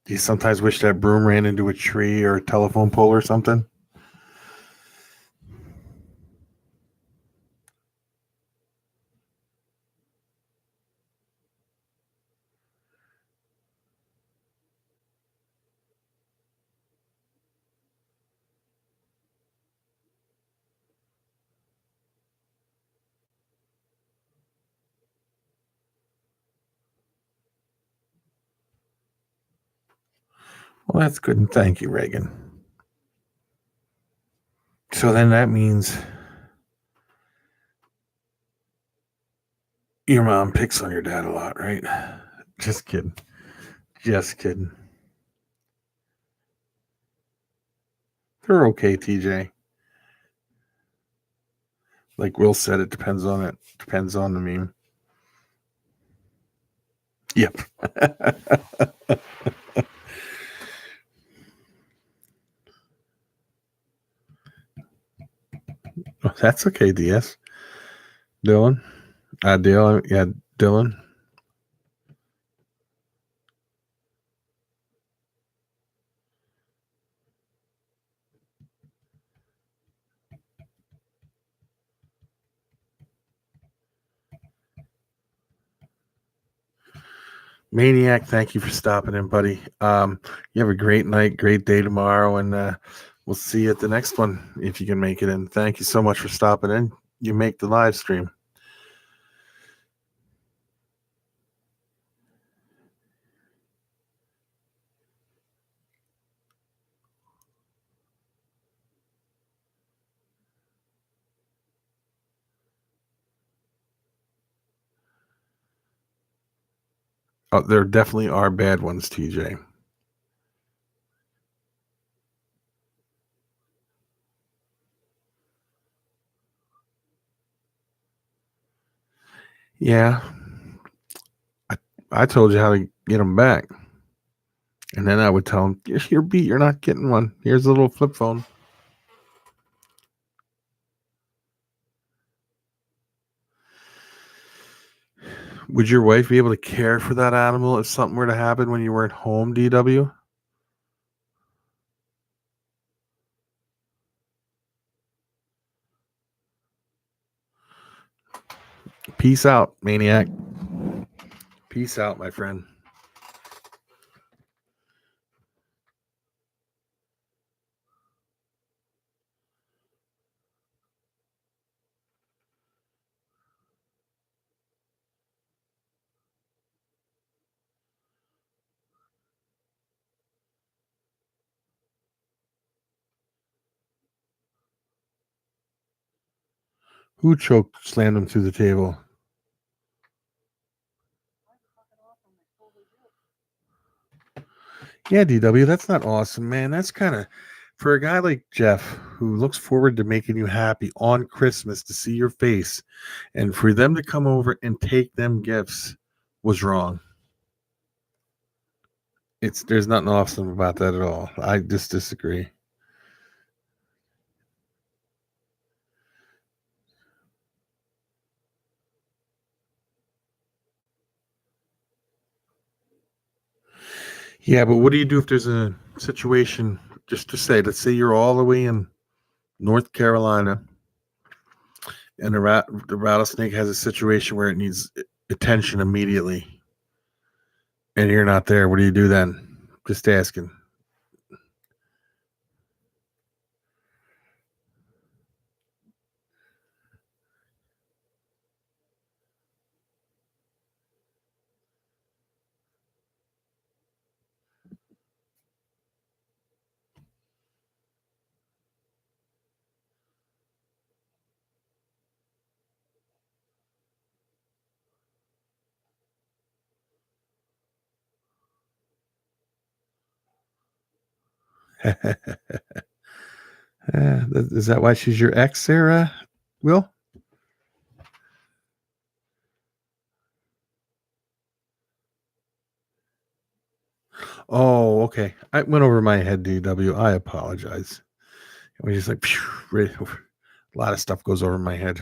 Do you sometimes wish that broom ran into a tree or a telephone pole or something? Well, that's good, and thank you, Reagan. So then that means your mom picks on your dad a lot, right? Just kidding. Just kidding. They're okay, TJ. Like Will said, it depends on it. Depends on the meme. Yep. Oh, that's okay, DS. Dylan. Dylan. Yeah, Dylan. Maniac, thank you for stopping in, buddy. You have a great night, great day tomorrow, and we'll see you at the next one if you can make it in. Thank you so much for stopping in. You make the live stream. There definitely are bad ones, TJ. Yeah, I told you how to get them back. And then I would tell him, "Here, beat. You're not getting one. Here's a little flip phone." Would your wife be able to care for that animal if something were to happen when you weren't home, DW? Peace out, maniac. Peace out, my friend. Who slammed him through the table? Yeah, DW, that's not awesome, man. That's kind of for a guy like Jeff who looks forward to making you happy on Christmas to see your face, and for them to come over and take them gifts was wrong. There's nothing awesome about that at all. I just disagree. Yeah, but what do you do if there's a situation, just to say, let's say you're all the way in North Carolina and the rattlesnake has a situation where it needs attention immediately and you're not there. What do you do then? Just asking. Is that why she's your ex, Sarah? Will? Oh, okay. I went over my head, DW. I apologize. It was just like, right over. A lot of stuff goes over my head.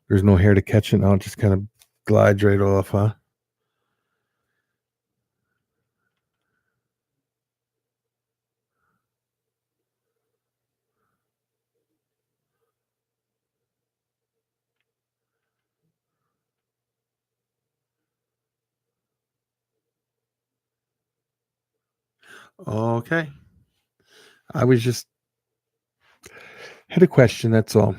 There's no hair to catch it. Now it just kind of glides right off, huh? Okay. I was just had a question, that's all.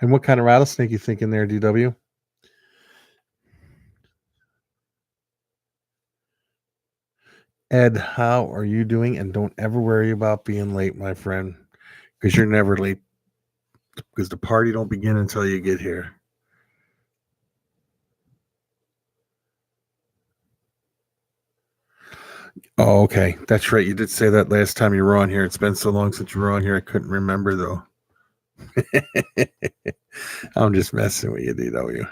And what kind of rattlesnake you think in there, DW? Ed, how are you doing? And don't ever worry about being late, my friend, because you're never late because the party don't begin until you get here. Oh, okay. That's right. You did say that last time you were on here. It's been so long since you were on here. I couldn't remember, though. I'm just messing with you, DW.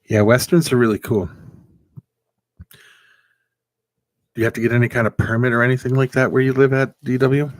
Yeah, Westerns are really cool. Do you have to get any kind of permit or anything like that where you live at, DW?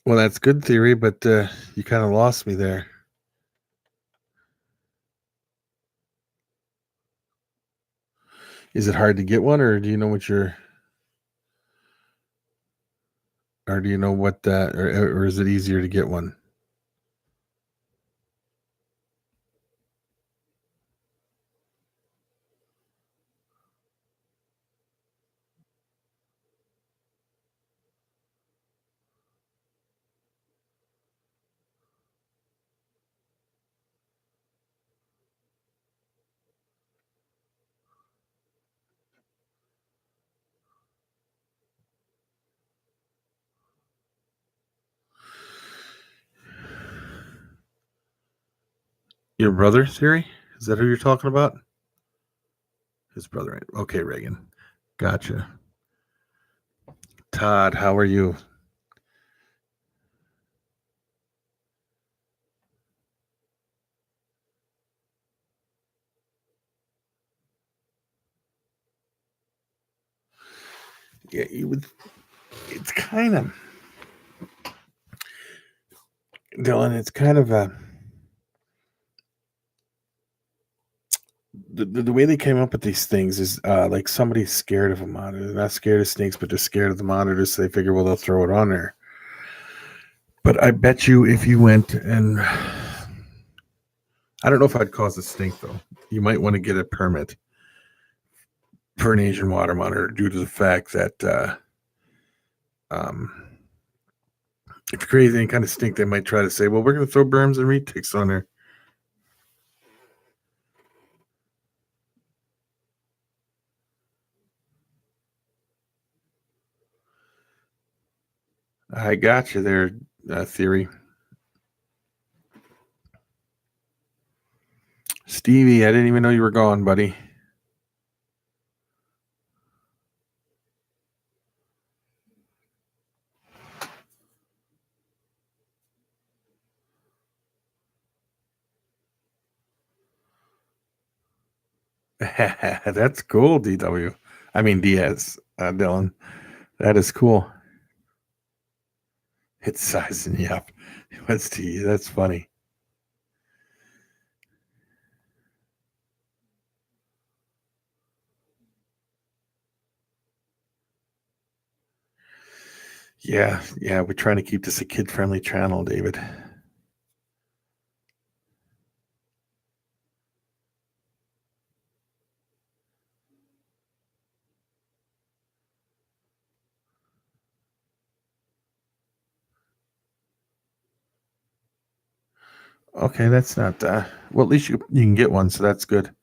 Well, that's good theory, but you kind of lost me there. Is it hard to get one, or do you know what you're, or do you know what that, or is it easier to get one? Your brother theory? Is that who you're talking about? His brother. Okay, Reagan. Gotcha. Todd, how are you? Yeah, you would. It's kind of, Dylan. It's kind of a the way they came up with these things is like somebody's scared of a monitor. They're not scared of snakes, but they're scared of the monitors. So they figure, well, they'll throw it on there. But I bet you if you went and I don't know if I'd cause a stink though. You might want to get a permit for an Asian water monitor due to the fact that if you create any kind of stink, they might try to say, well, we're going to throw berms and retics on there. I got you there, Theory. Stevie, I didn't even know you were gone, buddy. That's cool, DW. I mean, Diaz, Dylan. That is cool. It's sizing you up. What's T? That's funny. Yeah, we're trying to keep this a kid-friendly channel, David. Okay, that's not. Well, at least you can get one, so that's good.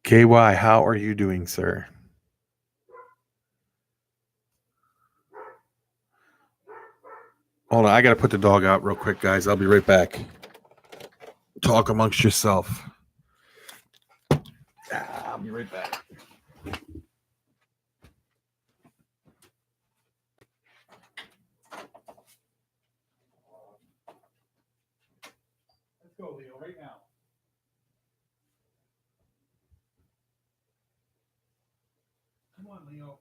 KY, how are you doing, sir? Hold on, I gotta put the dog out real quick, guys. I'll be right back. Talk amongst yourself. I'll be right back. Let's go, Leo, right now. Come on, Leo.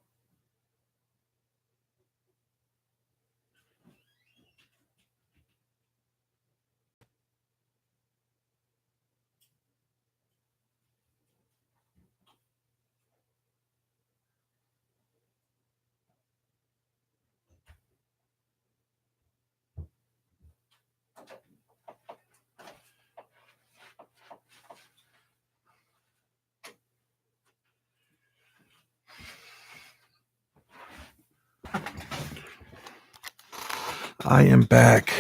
I am back.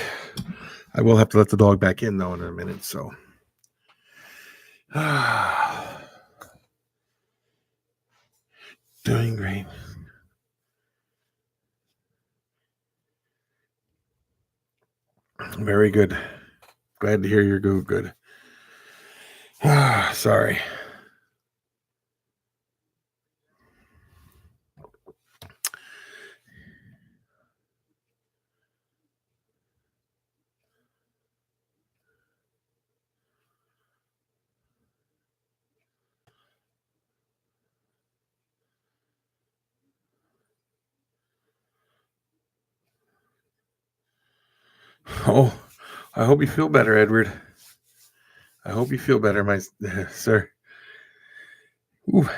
I will have to let the dog back in though in a minute. So, doing great. Very good. Glad to hear you're good. Sorry. Oh, I hope you feel better, Edward. I hope you feel better, my sir. Ooh.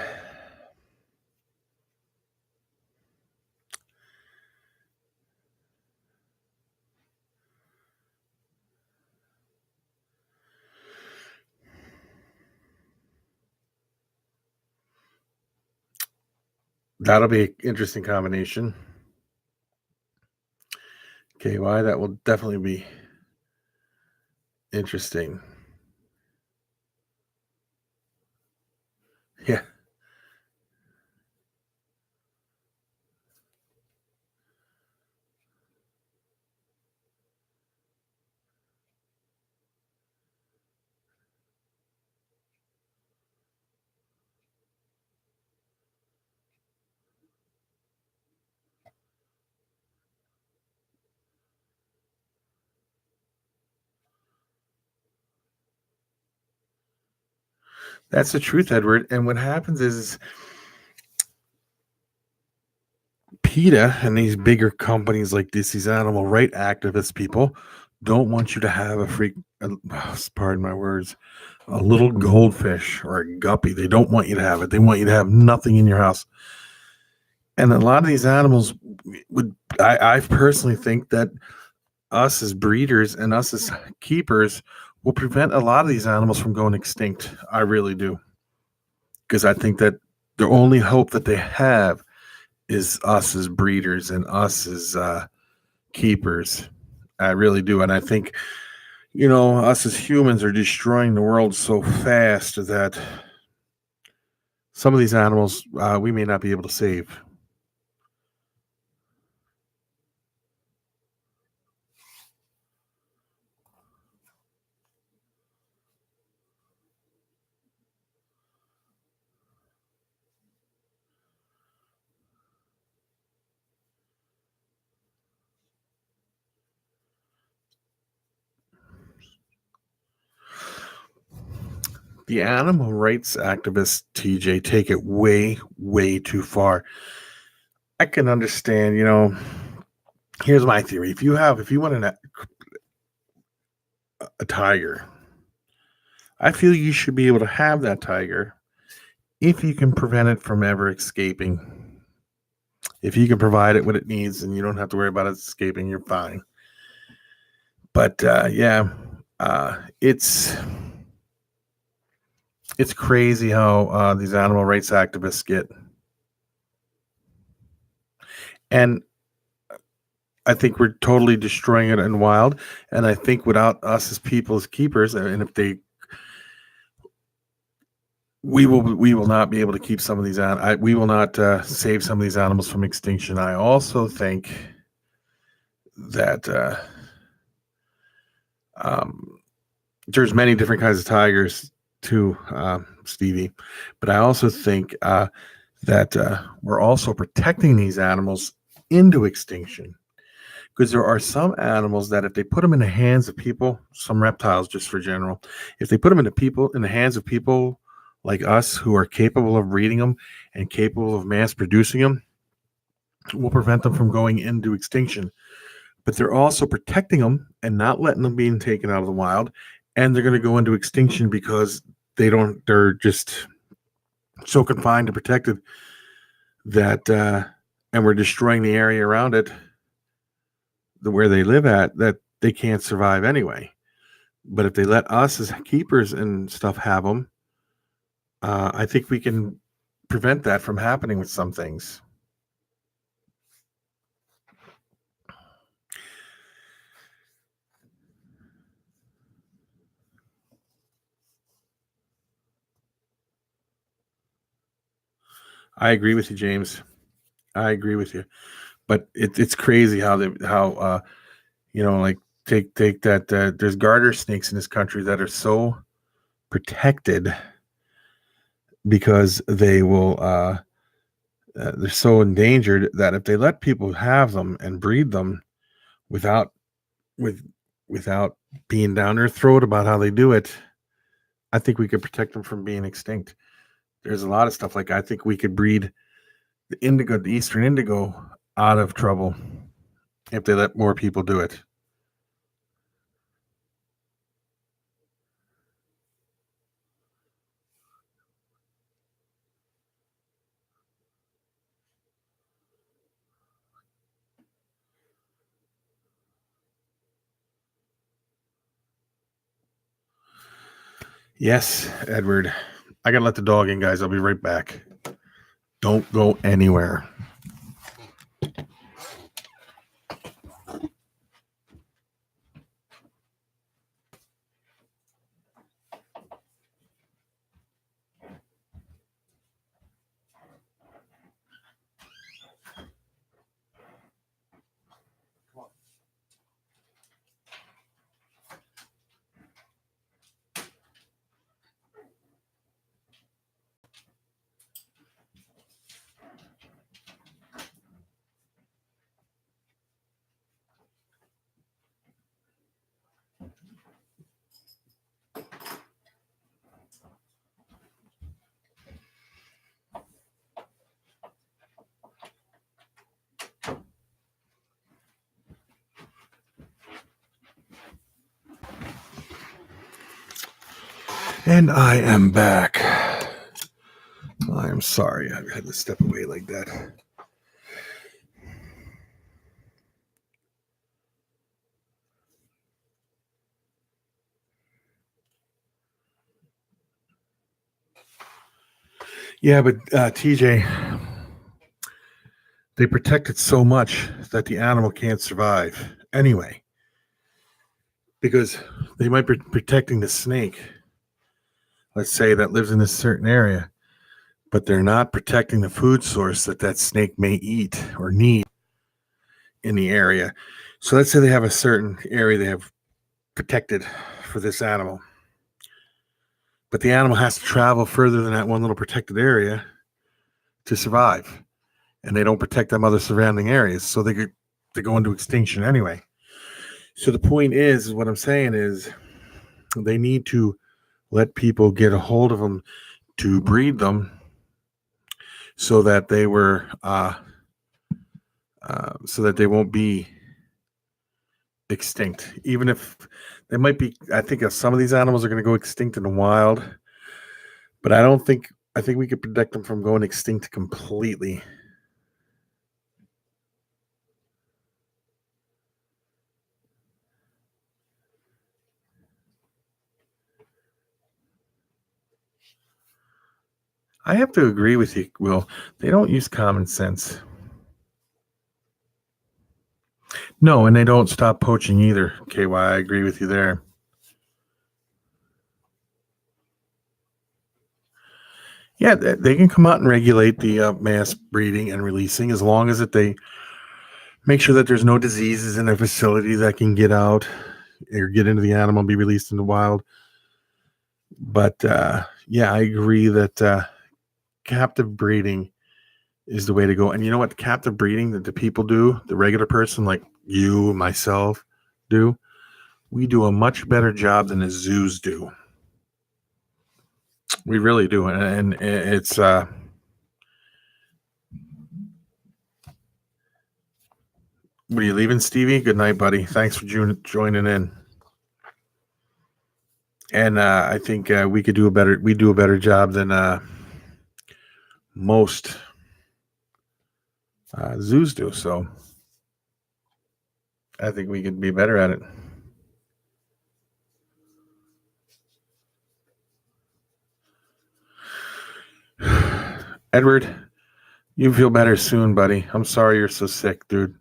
That'll be an interesting combination. KY, that will definitely be interesting. Yeah. That's the truth, Edward. And what happens is PETA and these bigger companies like this, these animal right activist people, don't want you to have a freak, pardon my words, a little goldfish or a guppy. They don't want you to have it. They want you to have nothing in your house. And a lot of these animals I personally think that us as breeders and us as keepers will prevent a lot of these animals from going extinct. I really do. Because I think that the only hope that they have is us as breeders and us as keepers. I really do. And I think, us as humans are destroying the world so fast that some of these animals we may not be able to save. The animal rights activists, TJ, take it way, way too far. I can understand, here's my theory. If you want a tiger, I feel you should be able to have that tiger if you can prevent it from ever escaping. If you can provide it what it needs and you don't have to worry about it escaping, you're fine. But it's crazy how these animal rights activists get. And I think we're totally destroying it in wild. And I think without us as people, as keepers, and if we will not be able to keep some of these we will not save some of these animals from extinction. I also think that there's many different kinds of tigers too, Stevie, but I also think that we're also protecting these animals into extinction, because there are some animals that if they put them in the hands of people, some reptiles just for general, if they put them in the hands of people like us who are capable of breeding them and capable of mass producing them, will prevent them from going into extinction. But they're also protecting them and not letting them being taken out of the wild, and they're going to go into extinction because they're just so confined and protected that and we're destroying the area around it, where they live at, that they can't survive anyway. But if they let us as keepers and stuff have them, I think we can prevent that from happening with some things. I agree with you, James. I agree with you. But it's crazy how like take that there's garter snakes in this country that are so protected because they're so endangered that if they let people have them and breed them without without being down their throat about how they do it, I think we could protect them from being extinct. There's a lot of stuff like I think we could breed the eastern indigo out of trouble if they let more people do it. Yes, Edward. I gotta let the dog in, guys. I'll be right back. Don't go anywhere. And I am back. I am sorry I had to step away like that. Yeah, but TJ, they protect it so much that the animal can't survive anyway. Because they might be protecting the snake, let's say, that lives in this certain area, but they're not protecting the food source that snake may eat or need in the area. So let's say they have a certain area they have protected for this animal, but the animal has to travel further than that one little protected area to survive, and they don't protect them other surrounding areas, so they go into extinction anyway. So the point is what I'm saying is they need to let people get a hold of them to breed them so that they were so that they won't be extinct. Even if they might be, I think some of these animals are going to go extinct in the wild, but I think we could protect them from going extinct completely. I have to agree with you, Will. They don't use common sense. No, and they don't stop poaching either. KY, I agree with you there. Yeah, they can come out and regulate the mass breeding and releasing as long as they make sure that there's no diseases in their facility that can get out or get into the animal and be released in the wild. But yeah, I agree that captive breeding is the way to go. And you know what? The captive breeding that the people do, the regular person like you, myself, do, we do a much better job than the zoos do. We really do. And it's what are you leaving, Stevie? Good night, buddy. Thanks for joining in. And I think we do a better job than most zoos do. So I think we could be better at it. Edward, you feel better soon, buddy. I'm sorry you're so sick, dude.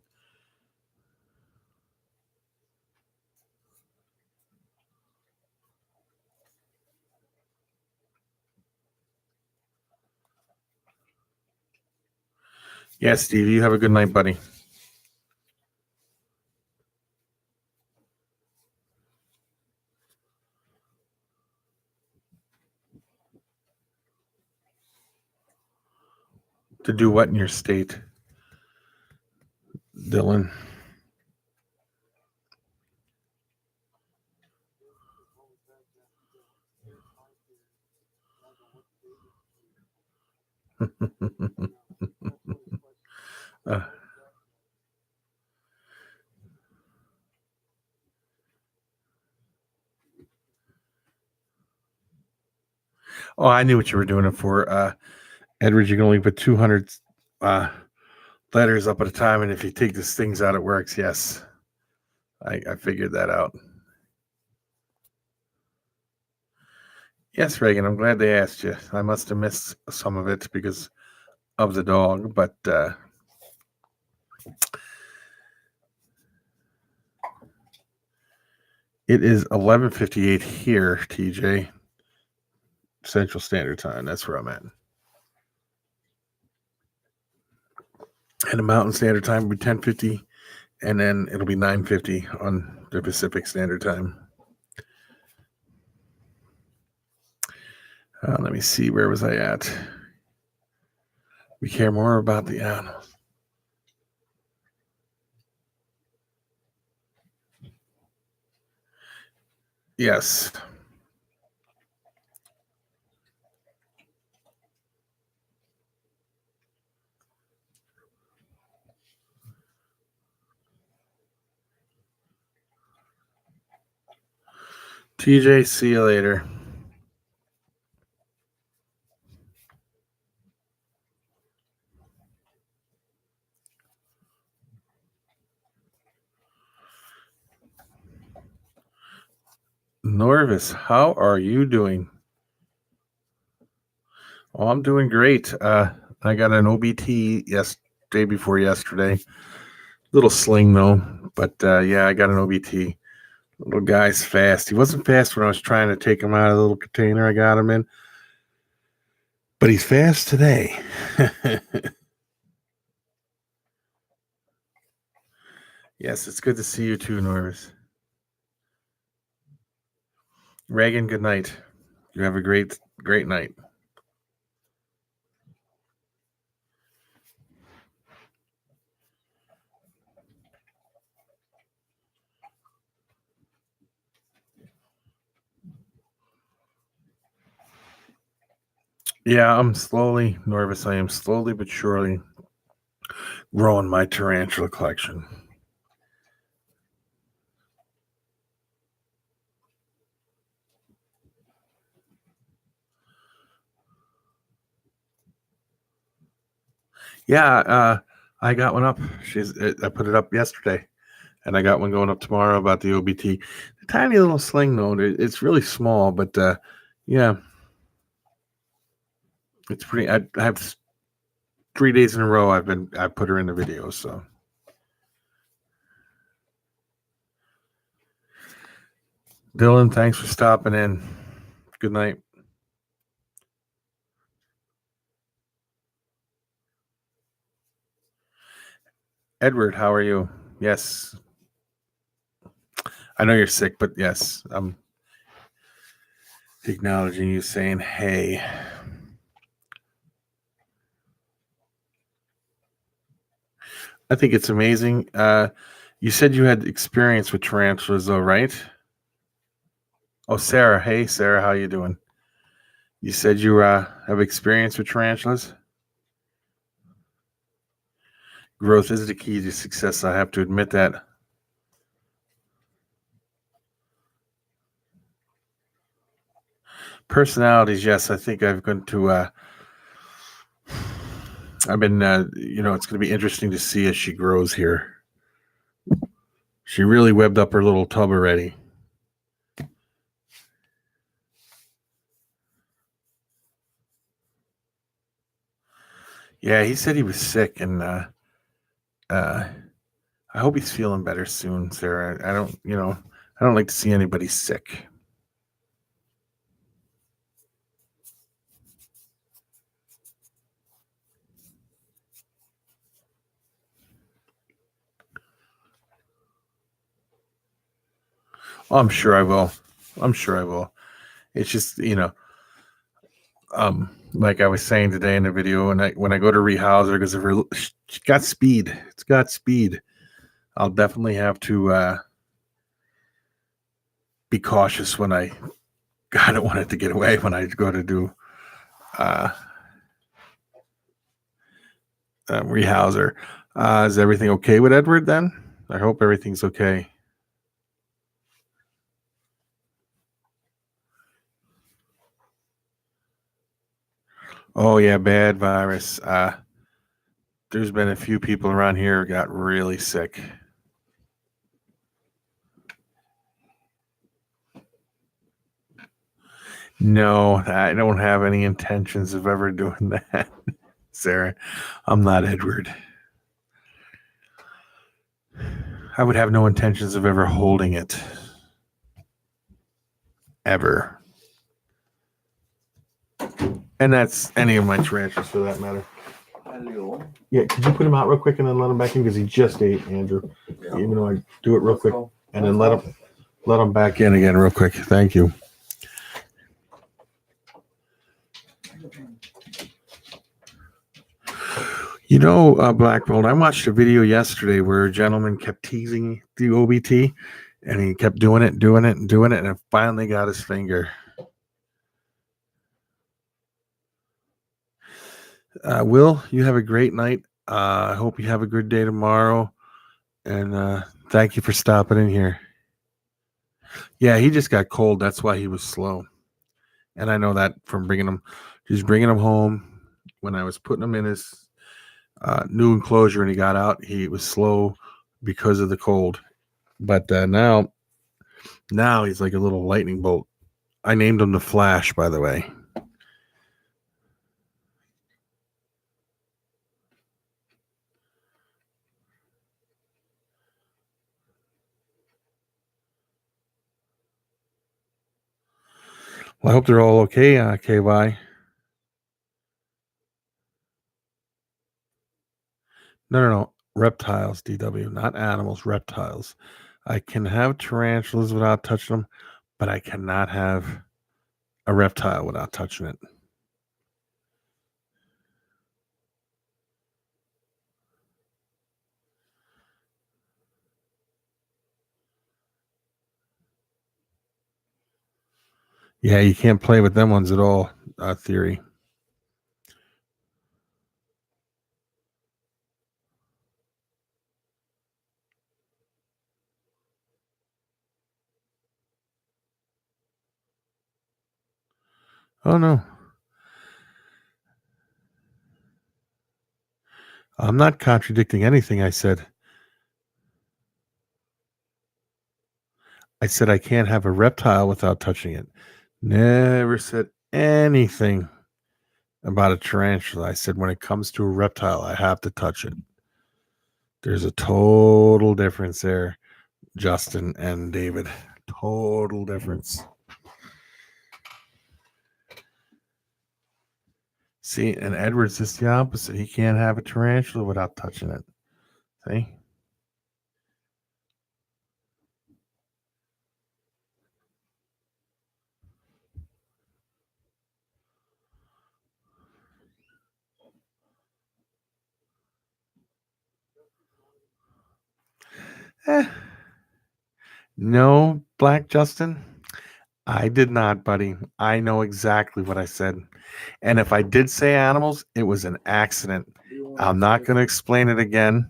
Yeah, Steve, you have a good night, buddy. To do what in your state, Dylan? uh, oh, I knew what you were doing it for. Edward, you can only put 200 letters up at a time, and if you take these things out, it works. Yes, I figured that out. Yes, Reagan, I'm glad they asked you. I must have missed some of it because of the dog, but it is 11:58 here, TJ, Central Standard Time. That's where I'm at. And the Mountain Standard Time will be 10:50, and then it'll be 9:50 on the Pacific Standard Time. Let me see, where was I at? We care more about the animals. Yes. TJ, see you later. Norvis, how are you doing? Oh, I'm doing great. I got an OBT day before yesterday. Little sling though, but yeah, I got an OBT. Little guy's fast. He wasn't fast when I was trying to take him out of the little container I got him in, but he's fast today. Yes, it's good to see you too, Norvis. Reagan, good night. You have a great night. Yeah, I'm slowly, Norvis, I am slowly but surely growing my tarantula collection. Yeah, I got one up. I put it up yesterday, and I got one going up tomorrow about the OBT. The tiny little sling though, it's really small, but yeah, it's pretty. I have 3 days in a row I put her in the video. So Dylan, thanks for stopping in. Good night. Edward, how are you? Yes. I know you're sick, but yes, I'm acknowledging you saying hey. I think it's amazing. You said you had experience with tarantulas though, right? Oh, Sarah. Hey, Sarah, how you doing? You said you have experience with tarantulas? Growth is the key to success. I have to admit that. Personalities, yes. I think I've been to. I've been. It's going to be interesting to see as she grows here. She really webbed up her little tub already. Yeah, he said he was sick, and I hope he's feeling better soon, Sarah. I don't like to see anybody sick. Oh, I'm sure I will. It's just, like I was saying today in the video, when I go to rehouse her, because she got speed. It's got speed. I'll definitely have to be cautious when I don't want it to get away when I go to do rehouse her. Is everything okay with Edward then? I hope everything's okay. Oh yeah, bad virus. There's been a few people around here who got really sick. No, I don't have any intentions of ever doing that, Sarah. I'm not Edward. I would have no intentions of ever holding it. Ever. And that's any of my tarantulas for that matter. Hello. Yeah, could you put him out real quick and then let him back in? Because he just ate, Andrew. Yeah. Even though I do it real Let's quick. go. And then let him back in again real quick. Thank you. You know, Blackbolt, I watched a video yesterday where a gentleman kept teasing the OBT and he kept doing it, and it finally got his finger. Will, you have a great night. I hope you have a good day tomorrow. And thank you for stopping in here. Yeah, he just got cold. That's why he was slow. And I know that from bringing him home. When I was putting him in his new enclosure and he got out, he was slow because of the cold. But now he's like a little lightning bolt. I named him the Flash, by the way. Well, I hope they're all okay, KY. No. Reptiles, DW, not animals, reptiles. I can have tarantulas without touching them, but I cannot have a reptile without touching it. Yeah, you can't play with them ones at all, Theory. Oh, no. I'm not contradicting anything I said. I said I can't have a reptile without touching it. Never said anything about a tarantula. I said when it comes to a reptile, I have to touch it. There's a total difference there, Justin and David. Total difference. See, and Edward's just the opposite. He can't have a tarantula without touching it. See? No, Black Justin. I did not, buddy. I know exactly what I said. And if I did say animals, it was an accident. I'm not going to explain it again.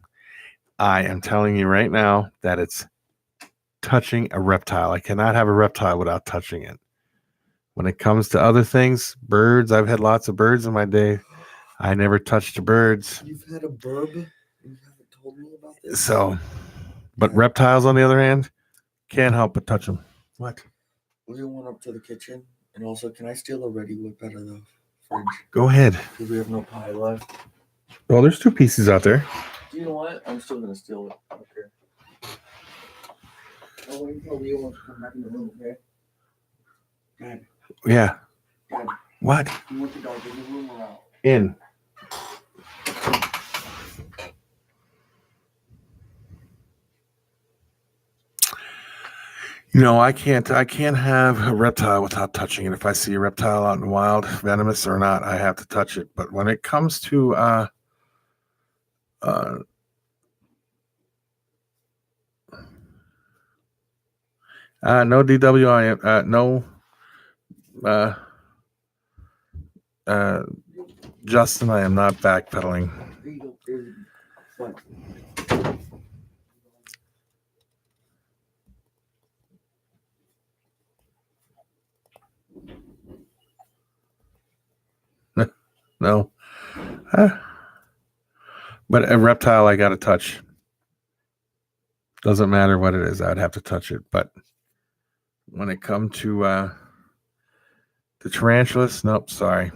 I am telling you right now that it's touching a reptile. I cannot have a reptile without touching it. When it comes to other things, birds, I've had lots of birds in my day. I never touched the birds. You've had a burb? You haven't told me about this? So, but reptiles, on the other hand, can't help but touch them. What? We went up to the kitchen, and also, can I steal a Ready Whip out of the fridge? Go ahead. Because we have no pie left. Well, there's 2 pieces out there. You know what? I'm still gonna steal it. I don't care. I'll wait until Leo wants to come back in the room, okay? Dad, Yeah. Dad, What? you want the dog in the room or out? In. No, I can't have a reptile without touching it. If I see a reptile out in the wild, venomous or not, I have to touch it. But when it comes to no DWI, no Justin, I am not backpedaling. There you go. There's what? No. But a reptile I got to touch. Doesn't matter what it is. I'd have to touch it. But when it comes to The tarantulas? Nope, sorry.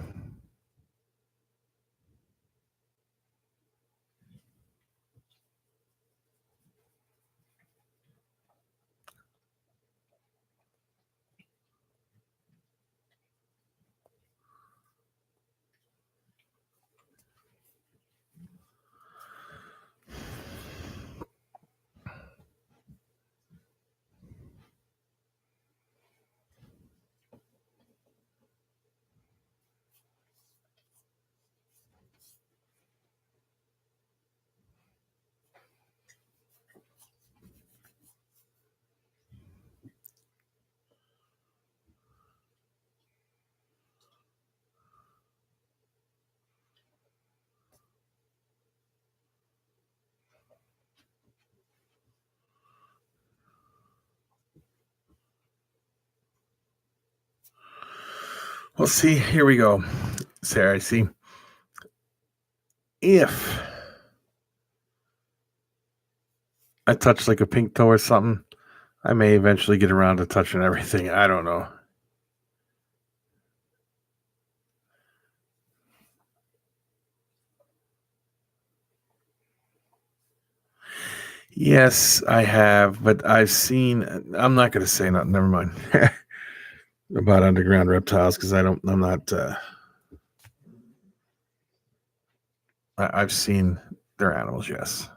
Well, see, here we go. Sarah, see, if I touch like a pink toe or something, I may eventually get around to touching everything. I don't know. Yes, I have, but I've seen. I'm not going to say nothing. Never mind about underground reptiles because I'm not. I've seen their animals. Yes.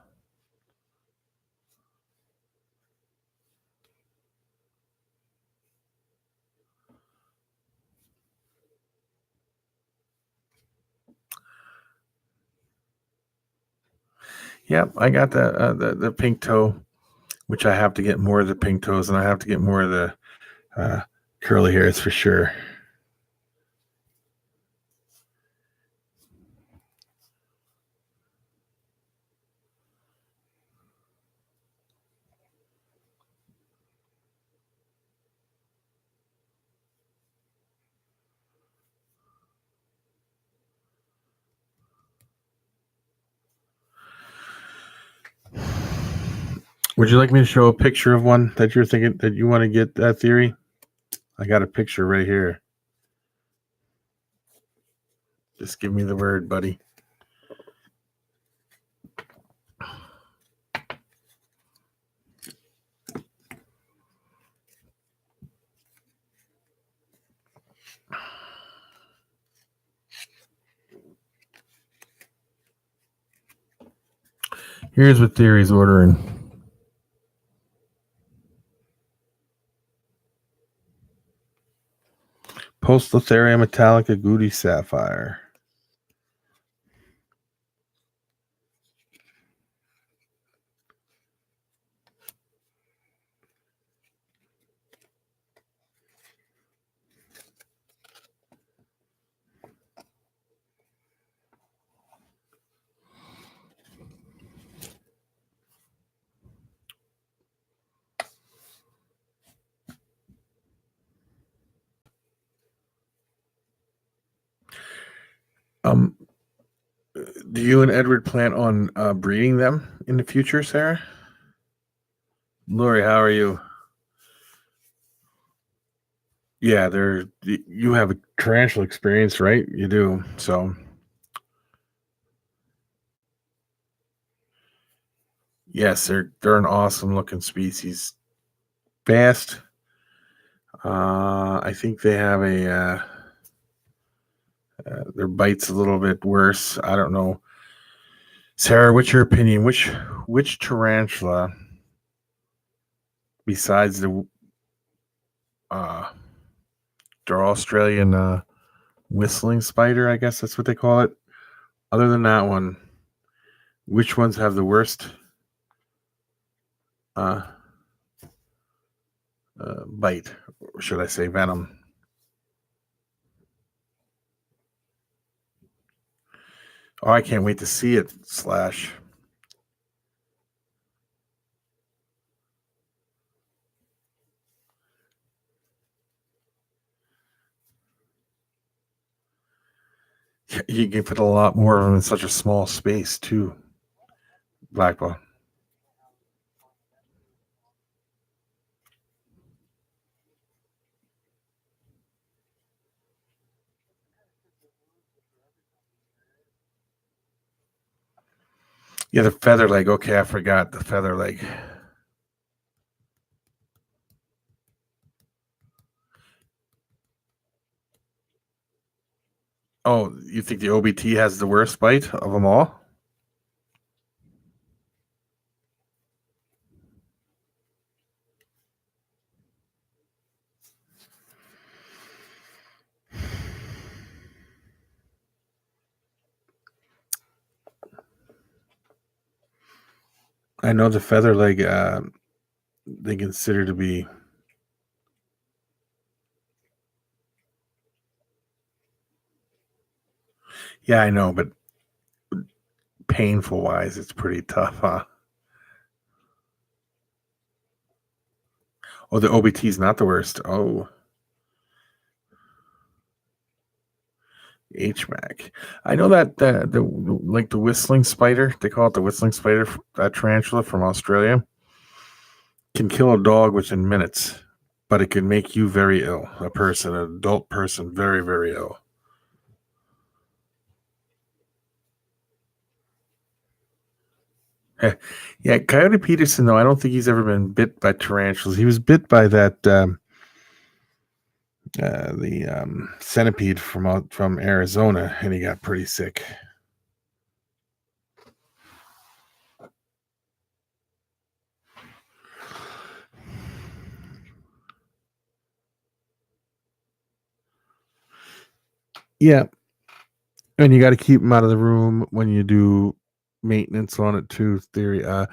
Yep, I got the pink toe, which I have to get more of the pink toes, and I have to get more of the curly hairs for sure. Would you like me to show a picture of one that you're thinking that you want to get that theory? I got a picture right here. Just give me the word, buddy. Here's what theory's ordering. Poecilotheria metallica Goody sapphire. Do you and Edward plan on breeding them in the future, Sarah? Lori, how are you? Yeah, you have a tarantula experience, right? You do. So, yes, they're an awesome looking species. Fast. I think they have their bite's a little bit worse. I don't know. Sarah, what's your opinion? Which tarantula besides uh Australian whistling spider, I guess that's what they call it. Other than that one, which ones have the worst uh, bite, or should I say venom? Oh, I can't wait to see it. Slash. You can put a lot more of them in such a small space too. Blackball. Yeah, the feather leg. Okay, I forgot the feather leg. Oh, you think the OBT has the worst bite of them all? I know the feather leg. They consider to be. Yeah, I know, but painful wise, it's pretty tough, huh? Oh, the OBT is not the worst. Oh, HMAC. I know that the like the whistling spider. They call it the whistling spider. That tarantula from Australia can kill a dog within minutes, but it can make you very ill. A person, an adult person, very very ill. Yeah, Coyote Peterson, though, I don't think he's ever been bit by tarantulas. He was bit by that the centipede from Arizona, and he got pretty sick. Yeah, and you got to keep him out of the room when you do maintenance on it too. Theory. I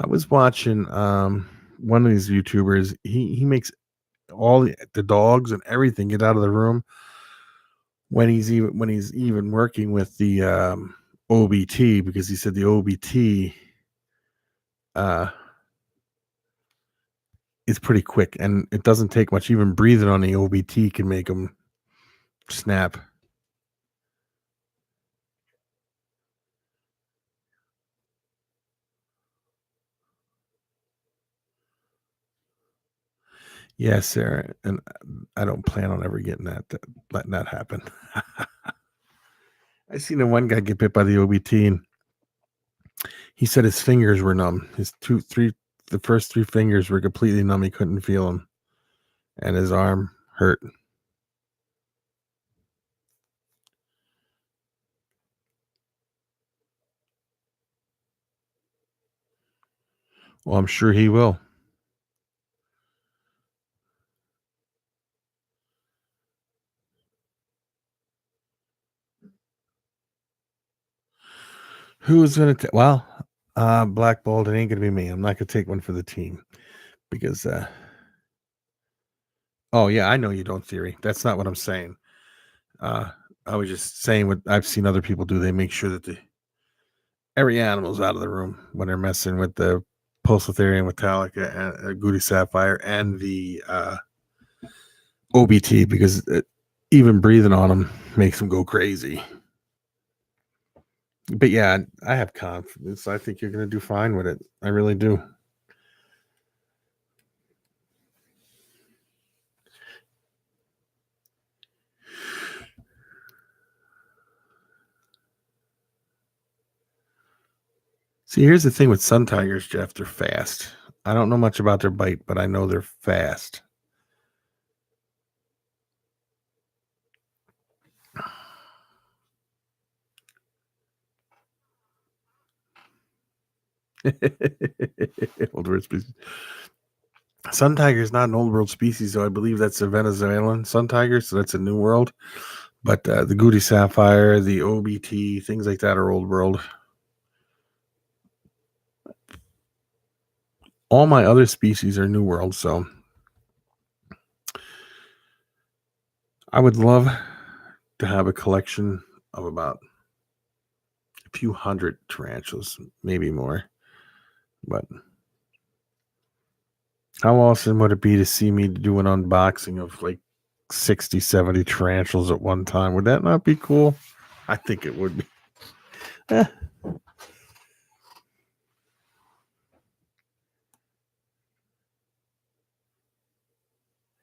was watching one of these YouTubers. He makes all the dogs and everything get out of the room when he's even working with the OBT, because he said the OBT is pretty quick and it doesn't take much. Even breathing on the OBT can make them snap. Yes, Sarah, and I don't plan on ever getting letting that happen. I seen the one guy get bit by the OBT, and he said his fingers were numb. His the first three fingers were completely numb. He couldn't feel them, and his arm hurt. Well, I'm sure he will. Who's gonna take? Well, blackballed. It ain't gonna be me. I'm not gonna take one for the team because. Oh yeah, I know you don't, Theory. That's not what I'm saying. I was just saying what I've seen other people do. They make sure that every animal's out of the room when they're messing with the Pulsathiria Metallica and Goody Sapphire and the OBT, because even breathing on them makes them go crazy. But yeah, I have confidence. I think you're going to do fine with it. I really do. See, here's the thing with sun tigers, Jeff. They're fast. I don't know much about their bite, but I know they're fast. Old world species. Sun tiger is not an old world species, though. I believe that's a Venezuelan sun tiger, so that's a new world. But the Goody Sapphire, the OBT, things like that are old world. All my other species are new world, so I would love to have a collection of about a few hundred tarantulas, maybe more. But how awesome would it be to see me do an unboxing of like 60, 70 tarantulas at one time? Would that not be cool? I think it would be.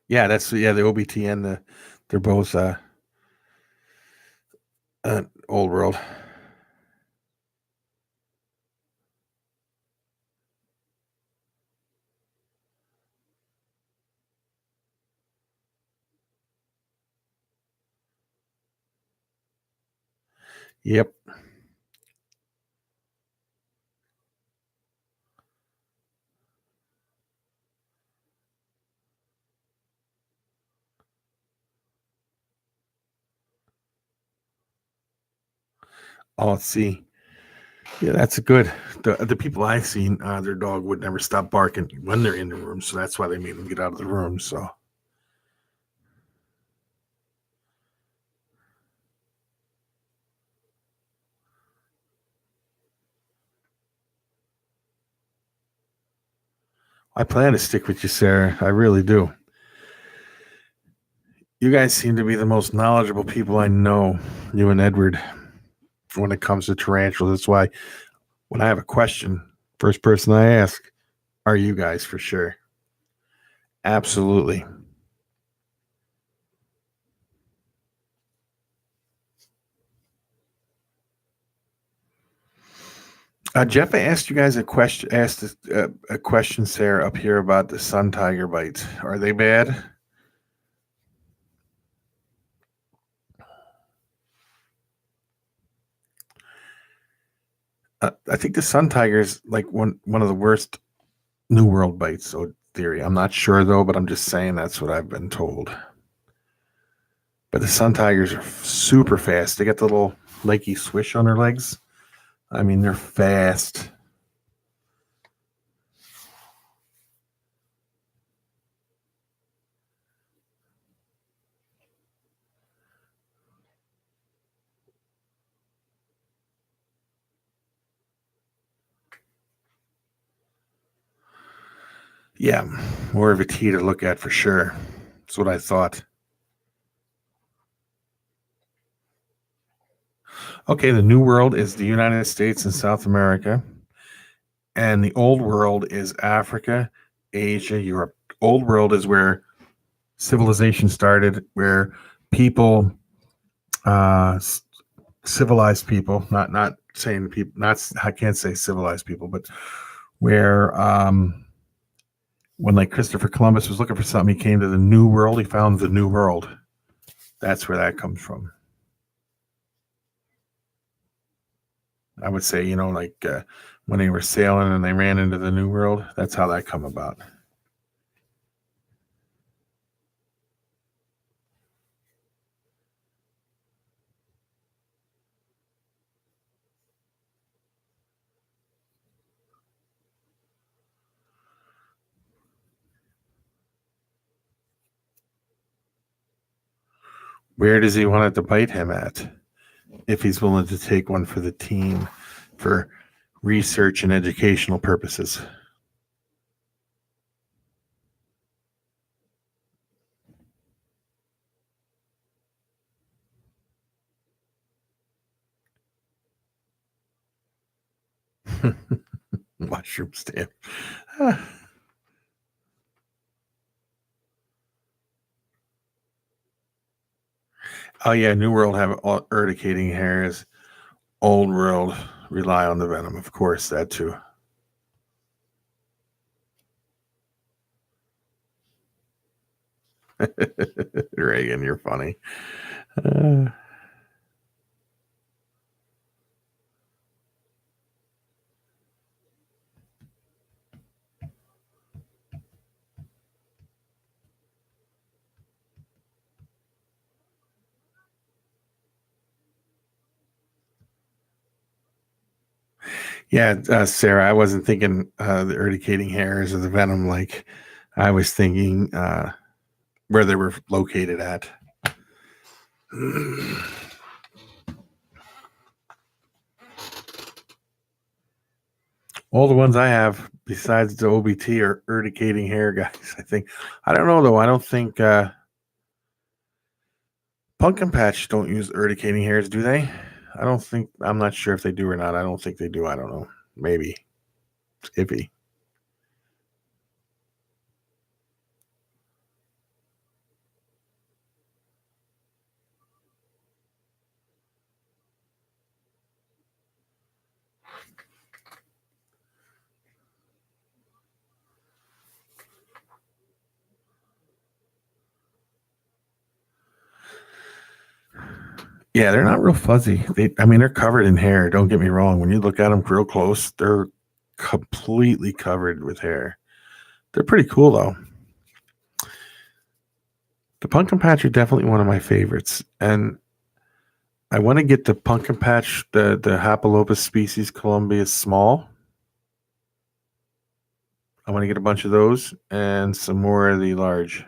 Yeah, the OBT and they're both old world. Yep. Oh, let's see. Yeah, that's good. The people I've seen, their dog would never stop barking when they're in the room, so that's why they made them get out of the room. So I plan to stick with you, Sarah. I really do. You guys seem to be the most knowledgeable people I know, you and Edward, when it comes to tarantulas. That's why when I have a question, first person I ask are you guys for sure. Absolutely. Jeff, I asked you guys a question. Asked a question, Sarah, up here about the sun tiger bites. Are they bad? I think the sun tiger is like one of the worst New World bites. So theory. I'm not sure though, but I'm just saying that's what I've been told. But the sun tigers are super fast. They got the little lakey swish on their legs. I mean, they're fast. Yeah, more of a T to look at for sure. That's what I thought. Okay, the New World is the United States and South America. And the Old World is Africa, Asia, Europe. Old World is where civilization started, where people, civilized people, not saying people, not I can't say civilized people, but where when like Christopher Columbus was looking for something, he came to the New World. He found the New World. That's where that comes from. I would say, like when they were sailing and they ran into the New World, that's how that come about. Where does he want it to bite him at? If he's willing to take one for the team for research and educational purposes. Mushroom stamp. Oh yeah, New World have urticating hairs. Old World rely on the venom, of course, that too. Reagan, you're funny. Uh, yeah, Sarah, I wasn't thinking the urticating hairs or the venom. Like, I was thinking where they were located at. All the ones I have, besides the OBT, are urticating hair guys. I think. I don't know though. I don't think Pumpkin Patch don't use urticating hairs, do they? I don't think. I'm not sure if they do or not. I don't think they do. I don't know. Maybe. It's iffy. Yeah, they're not real fuzzy. They're covered in hair. Don't get me wrong. When you look at them real close, they're completely covered with hair. They're pretty cool, though. The pumpkin patch are definitely one of my favorites, and I want to get the pumpkin patch, the Hapalopus species Columbia small. I want to get a bunch of those and some more of the large.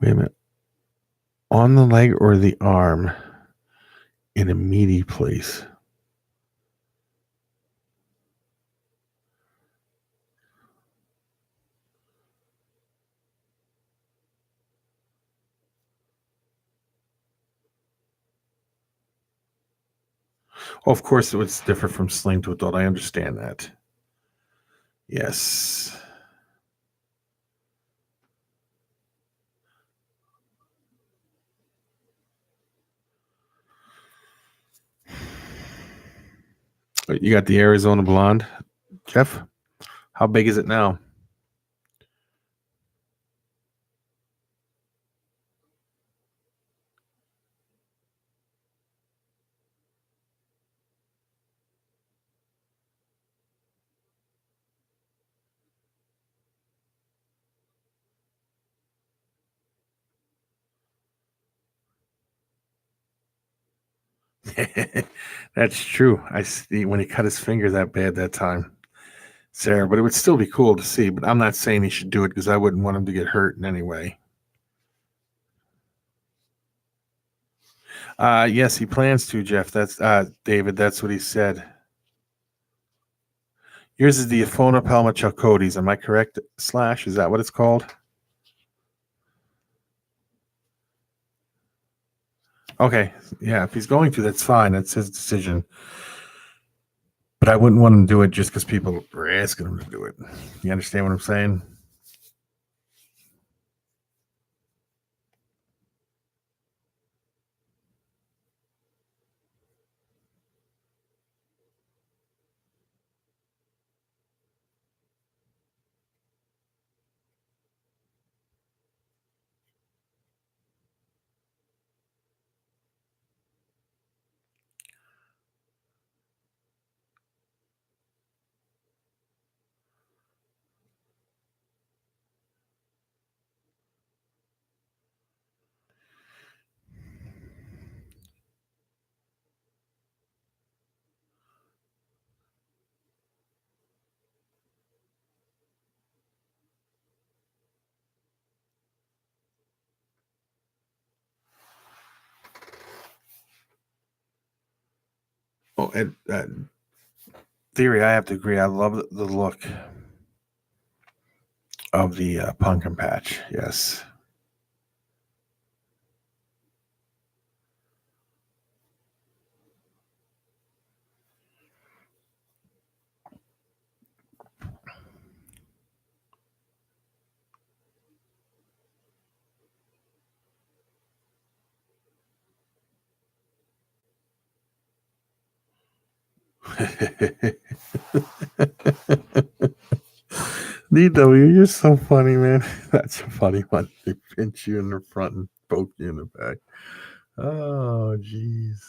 Wait a minute. On the leg or the arm in a meaty place. Oh, of course, it's different from sling to adult. I understand that. Yes. You got the Arizona blonde, Jeff. How big is it now? That's true. I see when he cut his finger that bad that time, Sarah. But it would still be cool to see. But I'm not saying he should do it because I wouldn't want him to get hurt in any way. Yes, he plans to, Jeff. That's David. That's what he said. Yours is the Aphona Palma Chalcodes. Am I correct? Slash, is that what it's called? Okay. Yeah, if he's going to, that's fine. That's his decision. But I wouldn't want him to do it just because people are asking him to do it. You understand what I'm saying? Oh, and theory, I have to agree. I love the look of the pumpkin patch. Yes. DW, you're so funny, man. That's a funny one. They pinch you in the front and poke you in the back. Oh, jeez.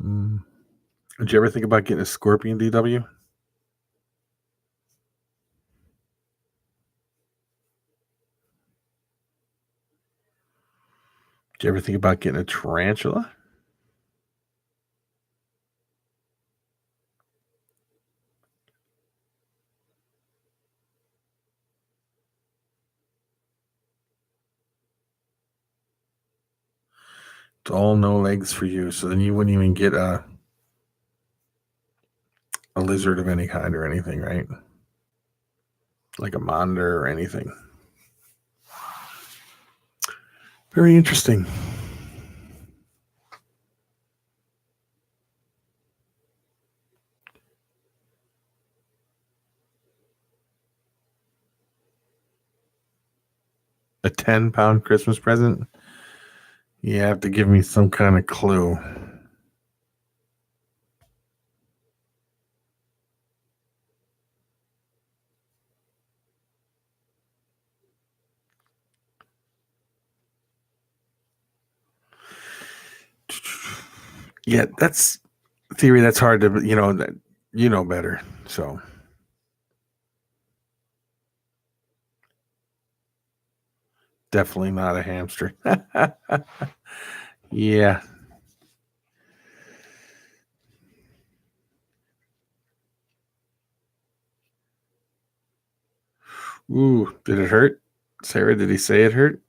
Did you ever think about getting a scorpion, DW? Did you ever think about getting a tarantula? It's all no legs for you, so then you wouldn't even get a lizard of any kind or anything, right? like a monitor or anything. Very interesting. A 10-pound Christmas present? You have to give me some kind of clue. Yeah, that's theory. That's hard to, that you know better. So definitely not a hamster. Yeah. Ooh, did it hurt? Sarah, did he say it hurt?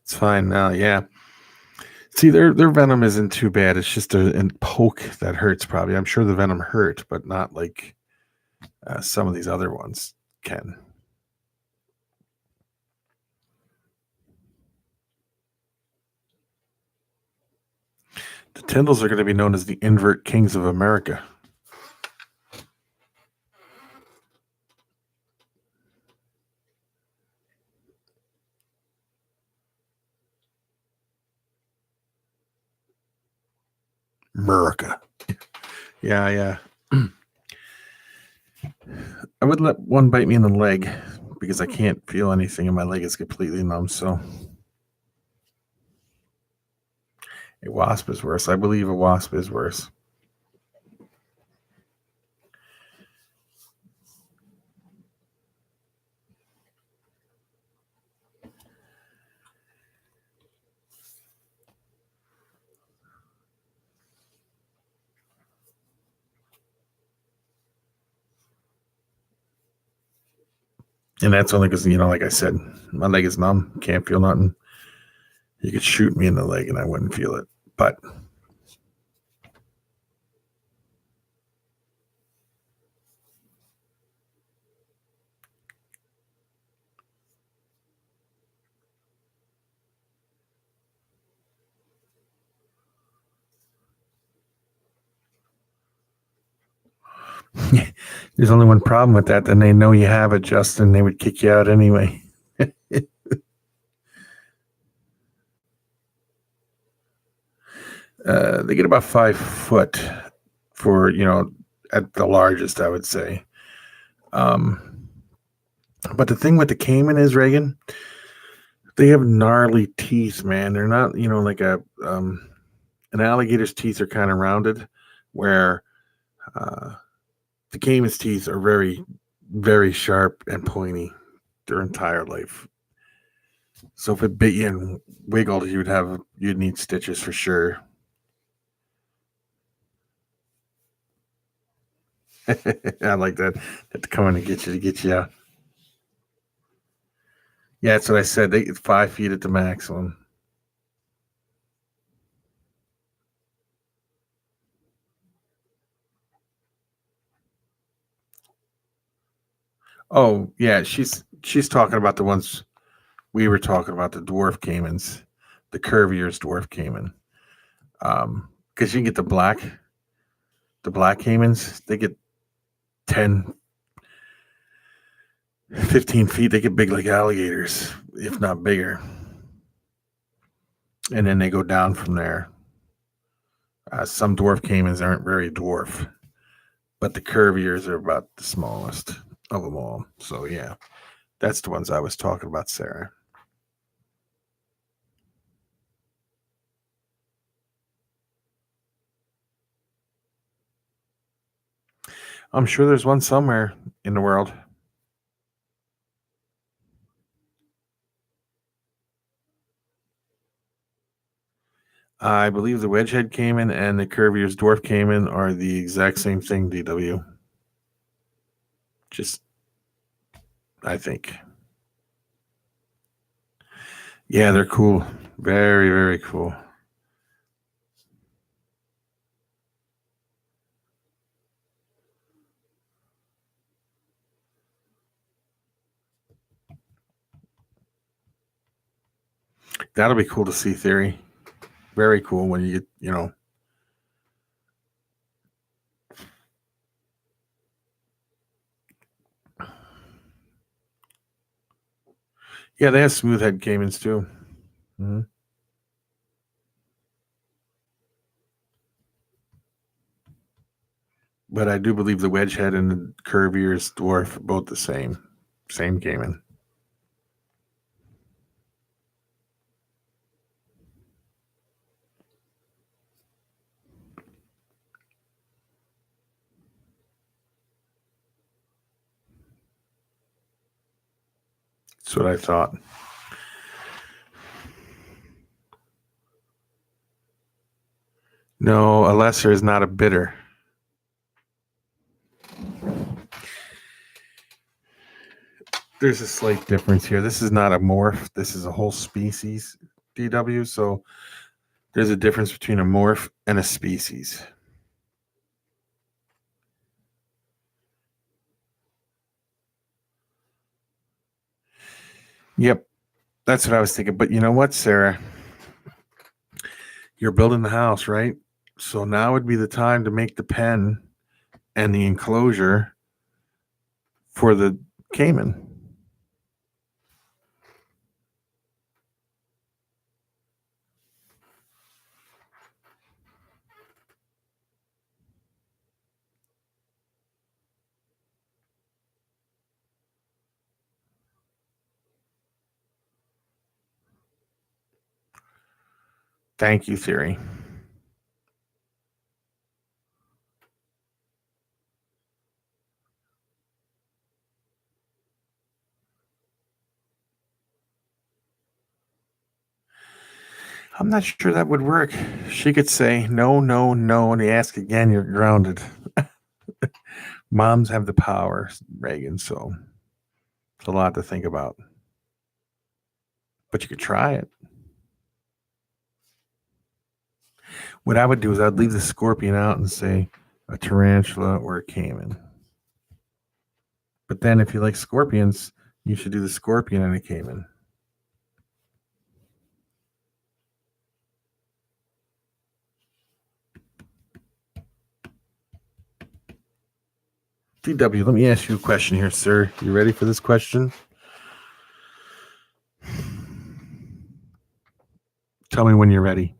It's fine now. Yeah. See, their venom isn't too bad. It's just a poke that hurts. Probably, I'm sure the venom hurt, but not like some of these other ones can. The Tyndalls are going to be known as the invert kings of America. America. Yeah. I would let one bite me in the leg because I can't feel anything and my leg is completely numb. So a wasp is worse. I believe a wasp is worse. And that's only because, like I said, my leg is numb. Can't feel nothing. You could shoot me in the leg and I wouldn't feel it. But there's only one problem with that. Then they know you have it, Justin. They would kick you out anyway. They get about 5 foot for, at the largest, I would say. But the thing with the caiman is, Reagan, they have gnarly teeth, man. They're not, like an alligator's teeth are kind of rounded, where the caiman's teeth are very, very sharp and pointy their entire life. So if it bit you and wiggled, you'd need stitches for sure. I like that. Have to come in and get you out. Yeah, that's what I said. They 5 feet at the maximum. Oh yeah, she's talking about the ones we were talking about, the dwarf caimans, the curvier's dwarf caiman. Because you can get the black caimans, they get 10, 15 feet. They get big like alligators, if not bigger. And then they go down from there. Some dwarf caimans aren't very dwarf, but the curviers are about the smallest of them all. So yeah, that's the ones I was talking about, Sarah. I'm sure there's one somewhere in the world. I believe the Wedgehead Cayman and the Curvier's Dwarf Cayman are the exact same thing, DW. Just, I think. Yeah, they're cool. Very, very cool. That'll be cool to see, Theory. Very cool when you get, Yeah, they have smooth head Caymans too. Mm-hmm. But I do believe the Wedgehead and the Curvier's Dwarf are both the same Cayman. That's what I thought. No, a lesser is not a bitter. There's a slight difference here. This is not a morph. This is a whole species, DW. So there's a difference between a morph and a species. Yep. That's what I was thinking. But you know what, Sarah? You're building the house, right? So now would be the time to make the pen and the enclosure for the Cayman. Thank you, Theory. I'm not sure that would work. She could say no, no, no, and you ask again, you're grounded. Moms have the power, Reagan, so it's a lot to think about. But you could try it. What I would do is I'd leave the scorpion out and say a tarantula or a cayman. But then if you like scorpions, you should do the scorpion and a cayman. DW, let me ask you a question here, sir. You ready for this question? Tell me when you're ready,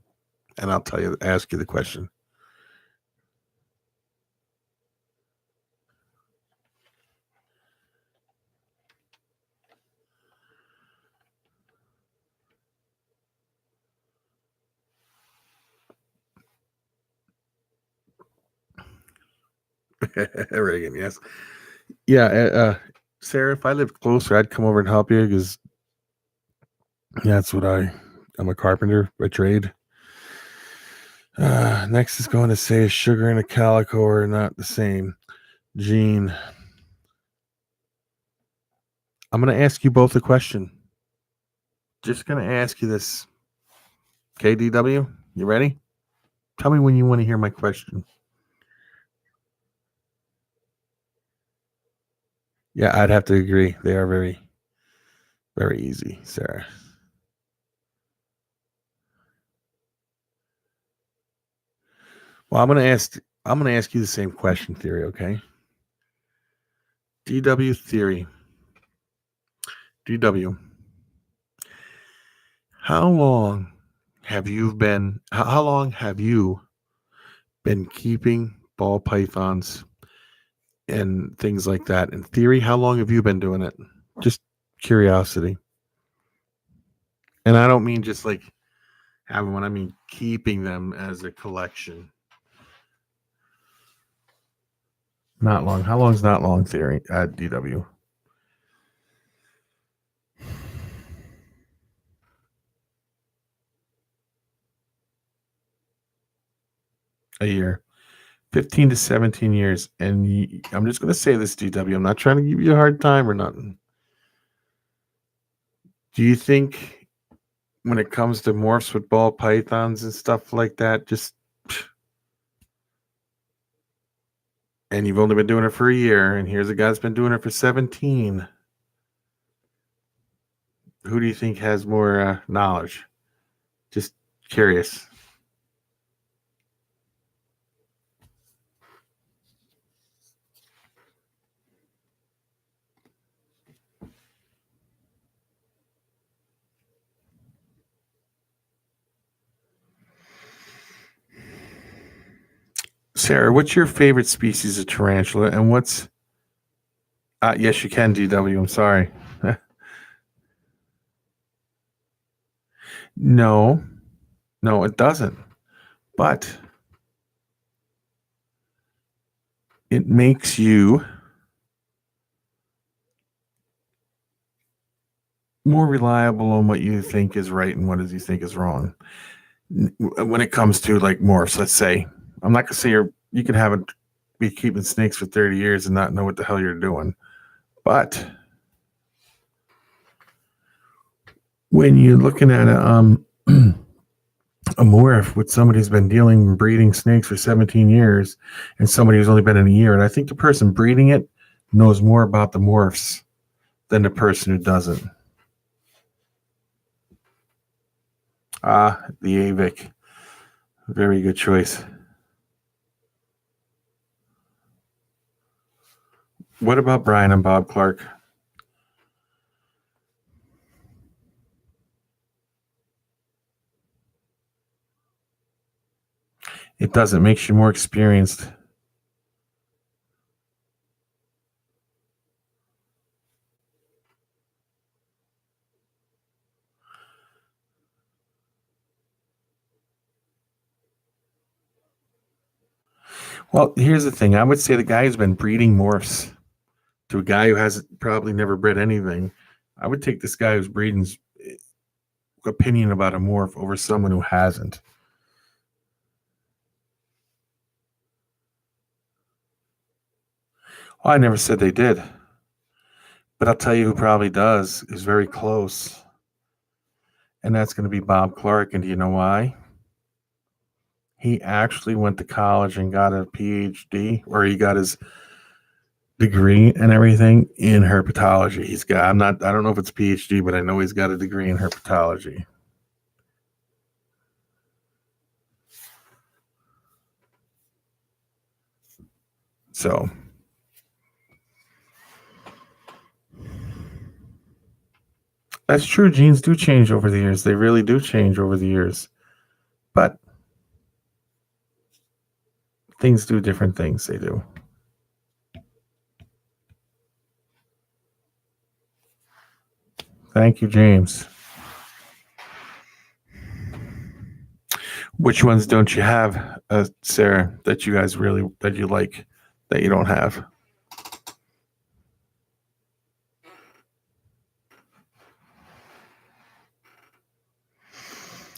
and I'll ask you the question. Reagan, yes. Yeah, Sarah, if I lived closer, I'd come over and help you because that's what I'm a carpenter by trade. Next is going to say sugar and a calico are not the same. Gene, I'm going to ask you both a question. Just going to ask you this. KDW, you ready? Tell me when you want to hear my question. Yeah, I'd have to agree. They are very, very easy, Sarah. Well, I'm going to ask you the same question, Theory, okay? DW Theory. DW. How long have you been keeping ball pythons and things like that? In theory, how long have you been doing it? Just curiosity. And I don't mean just like having one, I mean keeping them as a collection. Not long. How long is not long, Theory at DW? a year. 15 to 17 years. And I'm just going to say this, DW. I'm not trying to give you a hard time or nothing. Do you think when it comes to morphs with ball pythons and stuff like that, and you've only been doing it for a year, and here's a guy that's been doing it for 17, who do you think has more knowledge? Just curious. Sarah, what's your favorite species of tarantula, and what's yes, you can, DW. I'm sorry. No, it doesn't. But it makes you more reliable on what you think is right and what you think is wrong. When it comes to like morphs, let's say, I'm not gonna say you can have be keeping snakes for 30 years and not know what the hell you're doing. But when you're looking at a morph with somebody who's been dealing and breeding snakes for 17 years and somebody who's only been in a year, and I think the person breeding it knows more about the morphs than the person who doesn't. The AVIC. Very good choice. What about Brian and Bob Clark? It does. It makes you more experienced. Well, here's the thing. I would say the guy who's been breeding morphs to a guy who has probably never bred anything, I would take this guy who's breeding's opinion about a morph over someone who hasn't. Well, I never said they did. But I'll tell you who probably does, is very close. And that's going to be Bob Clark. And do you know why? He actually went to college and got a PhD, or he got his degree and everything in herpetology. I don't know if it's PhD, but I know he's got a degree in herpetology. So that's true. Genes do change over the years. They really do change over the years. But things do different things. They do. Thank you, James. Which ones don't you have, Sarah, that you guys that you like, that you don't have?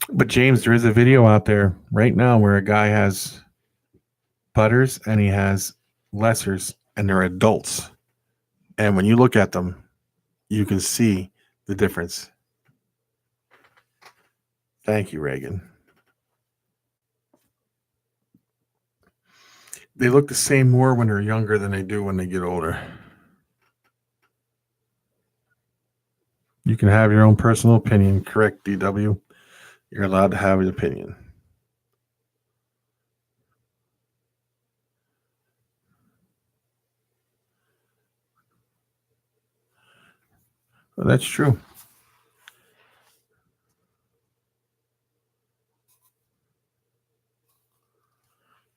But James, there is a video out there right now where a guy has putters and he has lessers, and they're adults. And when you look at them, you can see the difference. Thank you, Reagan. They look the same more when they're younger than they do when they get older. You can have your own personal opinion, correct, DW? You're allowed to have an opinion. Well, that's true.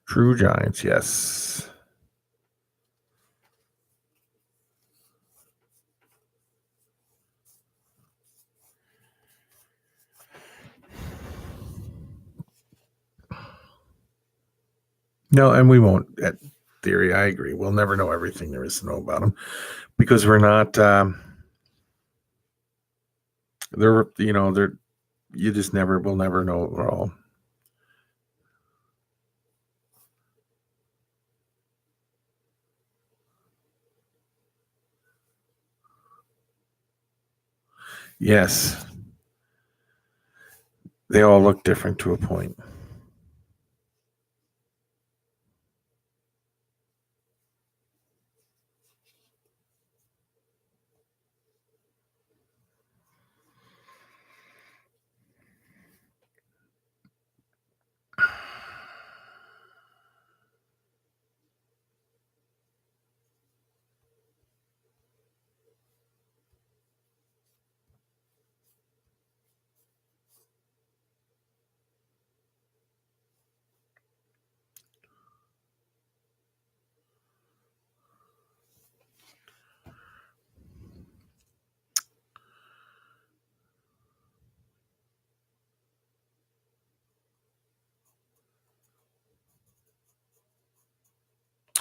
True giants, yes. No, and we won't. At theory, I agree. We'll never know everything there is to know about them because we're not. They're you just never will never know it all. Yes. They all look different to a point.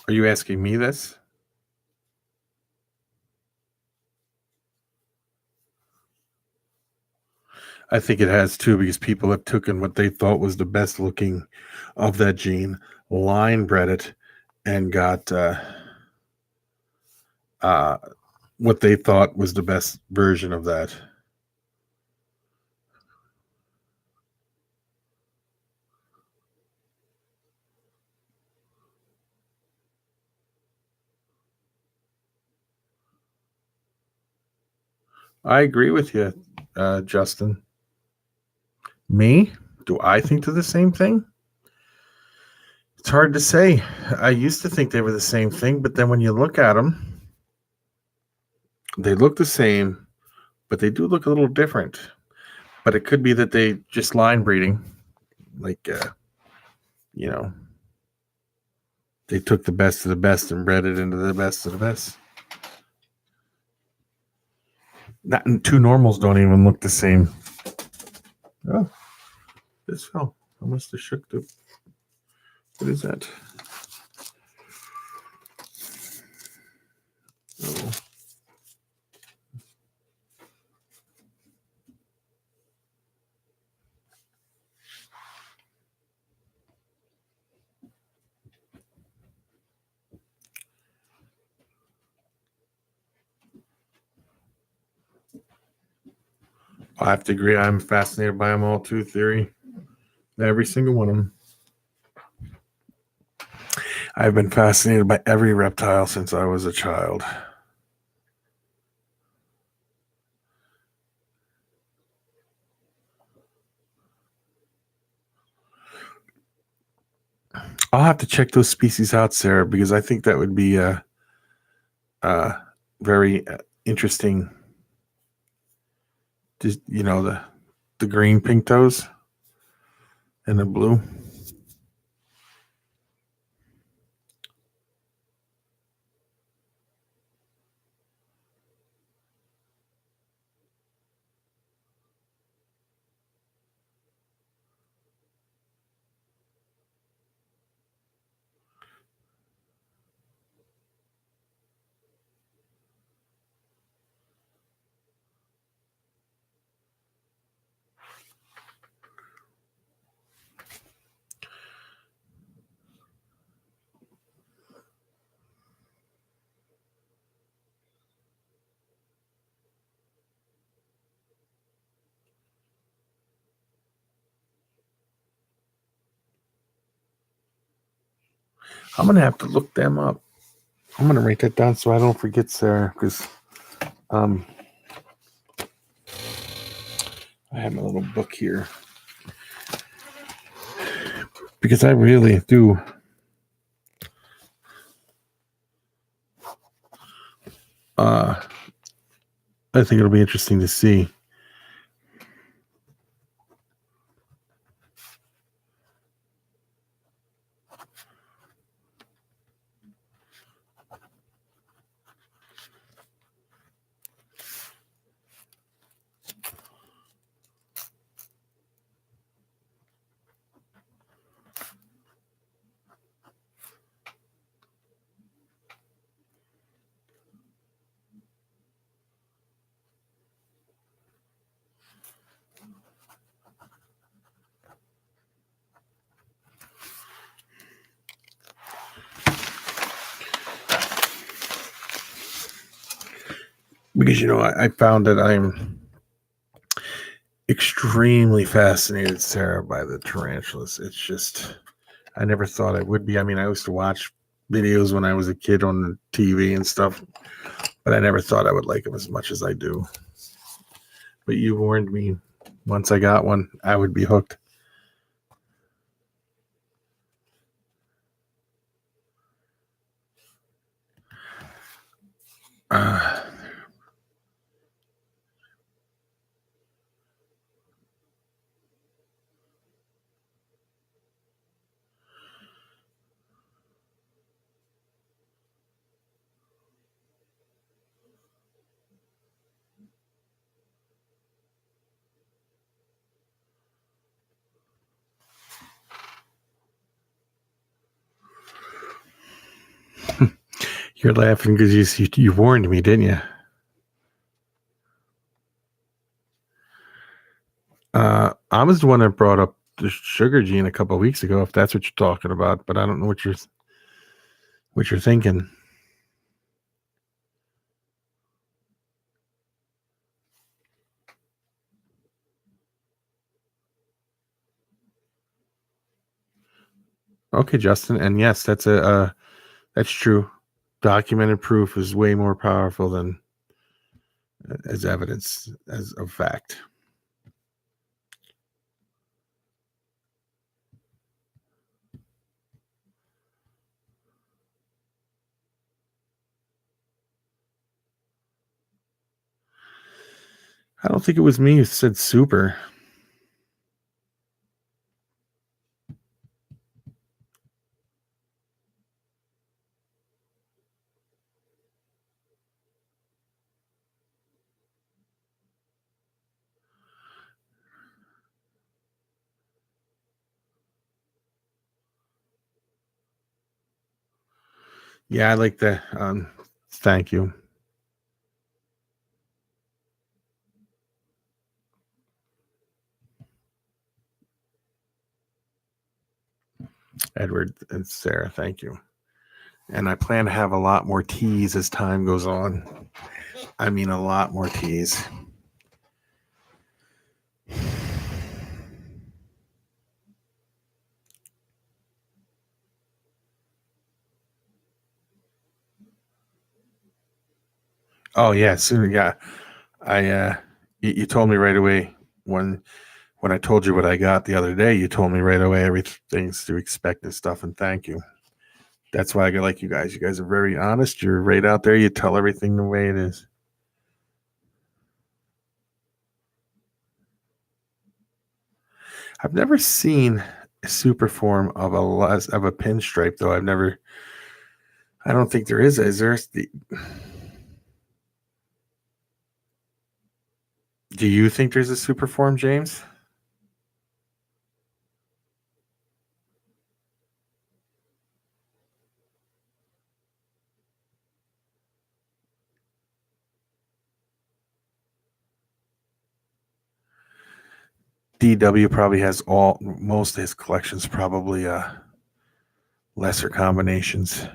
Are you asking me this? I think it has too, because people have taken what they thought was the best looking of that gene, line bred it, and got uh, what they thought was the best version of that. I agree with you, Justin. Me? Do I think they're the same thing? It's hard to say. I used to think they were the same thing, but then when you look at them, they look the same, but they do look a little different. But it could be that they just line breeding, like you know, they took the best of the best and bred it into the best of the best. Not two normals don't even look the same. Oh, this fell. I must have shook the. What is that? Oh. I have to agree. I'm fascinated by them all too. Theory, every single one of them. I've been fascinated by every reptile since I was a child. I'll have to check those species out, Sarah, because I think that would be very interesting. Just the green pink toes and the blue. I'm gonna have to look them up. I'm gonna write that down so I don't forget, Sarah, because I have my little book here, because I really do. I think it'll be interesting to see. Because I found that I'm extremely fascinated, Sarah, by the tarantulas. It's just, I never thought I would be. I mean, I used to watch videos when I was a kid on the TV and stuff, but I never thought I would like them as much as I do. But you warned me once I got one, I would be hooked. You're laughing because you warned me, didn't you? I was the one that brought up the sugar gene a couple of weeks ago, if that's what you're talking about. But I don't know what you're thinking. Okay, Justin, and yes, that's that's true. Documented proof is way more powerful than as evidence as a fact. I don't think it was me who said super. Yeah, I like that. Thank you. Edward and Sarah, thank you. And I plan to have a lot more teas as time goes on. I mean, a lot more teas. Oh yeah, soon. Yeah, you told me right away when I told you what I got the other day. You told me right away everything's to expect and stuff. And thank you. That's why I like you guys. You guys are very honest. You're right out there. You tell everything the way it is. I've never seen a super form of a pinstripe though. I don't think there is. Is there? Do you think there's a super form, James? DW probably has most of his collections, probably lesser combinations.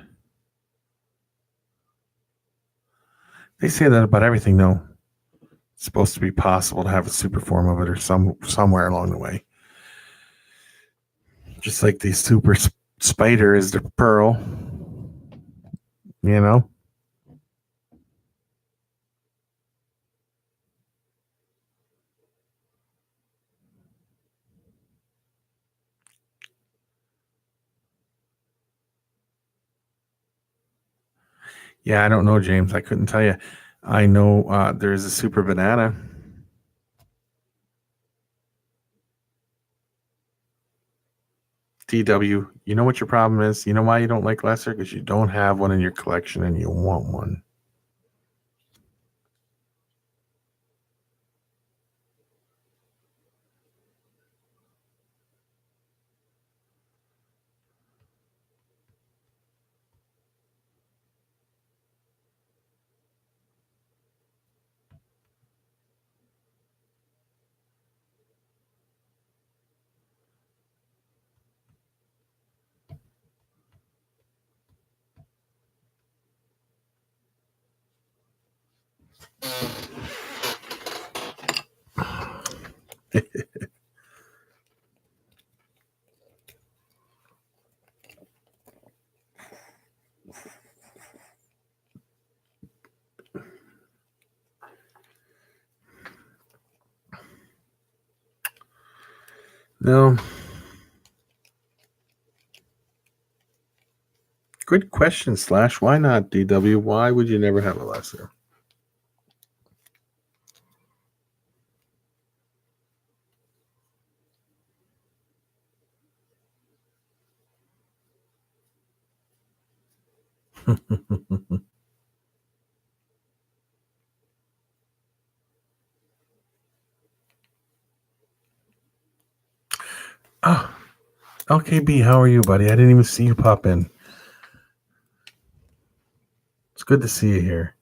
They say that about everything, though. It's supposed to be possible to have a super form of it or somewhere along the way. Just like the super spider is the pearl, you know? Yeah, I don't know, James. I couldn't tell you. I know there's a super banana. DW, you know what your problem is? You know why you don't like lesser? Because you don't have one in your collection and you want one. No. Good question, Slash. Why not, DW? Why would you never have a lesser? Oh, LKB, how are you, buddy? I didn't even see you pop in. It's good to see you here.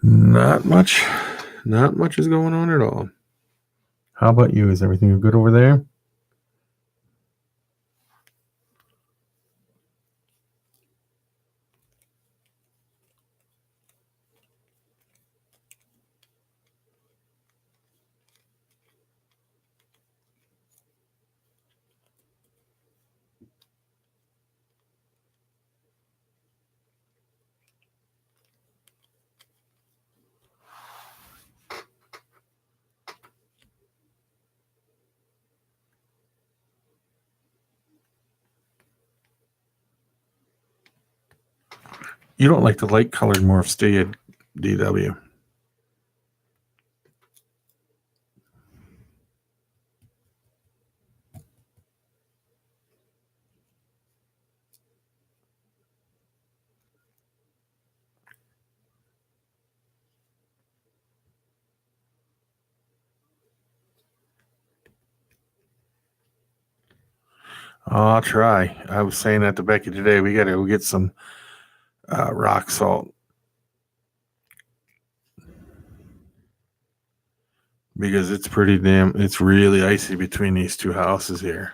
Not much. Not much is going on at all. How about you? Is everything good over there? You don't like the light colored morphs, do you, DW? I'll try. I was saying that to Becky today. We got to go get some rock salt because it's it's really icy between these two houses here.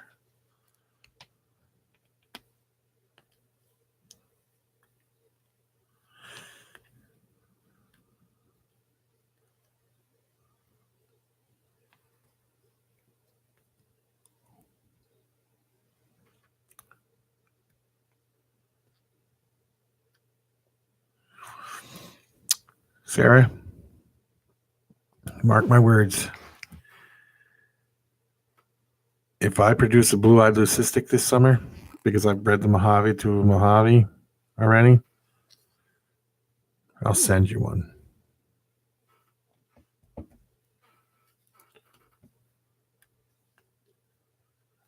Sarah, mark my words. If I produce a blue-eyed leucistic this summer, because I've bred the Mojave to a Mojave already, I'll send you one.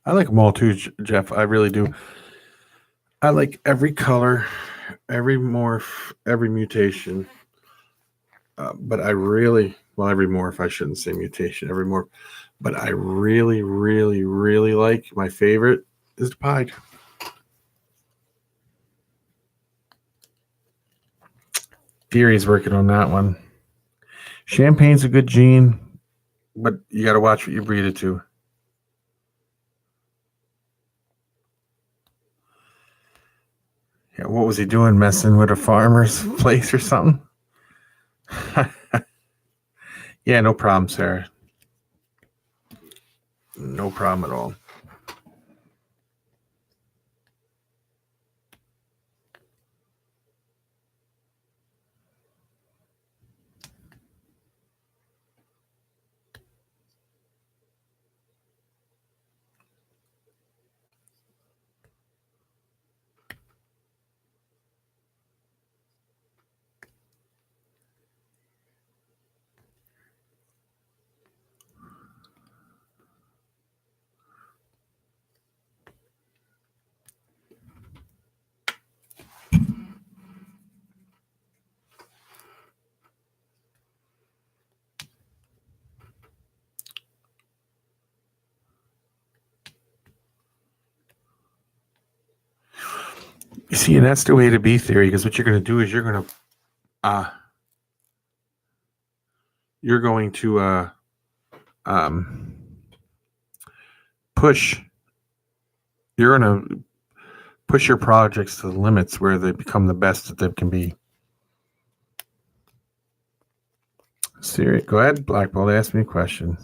I like them all too, Jeff. I really do. I like every color, every morph, every mutation. But I really, well, every morph, I shouldn't say mutation, every morph. But I really, really, really like, my favorite is the pied. Theory's working on that one. Champagne's a good gene, but you got to watch what you breed it to. Yeah, what was he doing? Messing with a farmer's place or something? Yeah, no problem, Sarah. No problem at all. You see, and that's the way to be theory, because what you're going to do is you're going to push. You're going to push your projects to the limits where they become the best that they can be. Siri, go ahead, Black Bolt. Ask me a question.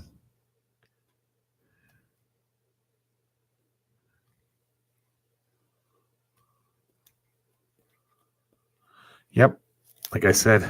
Yep, like I said.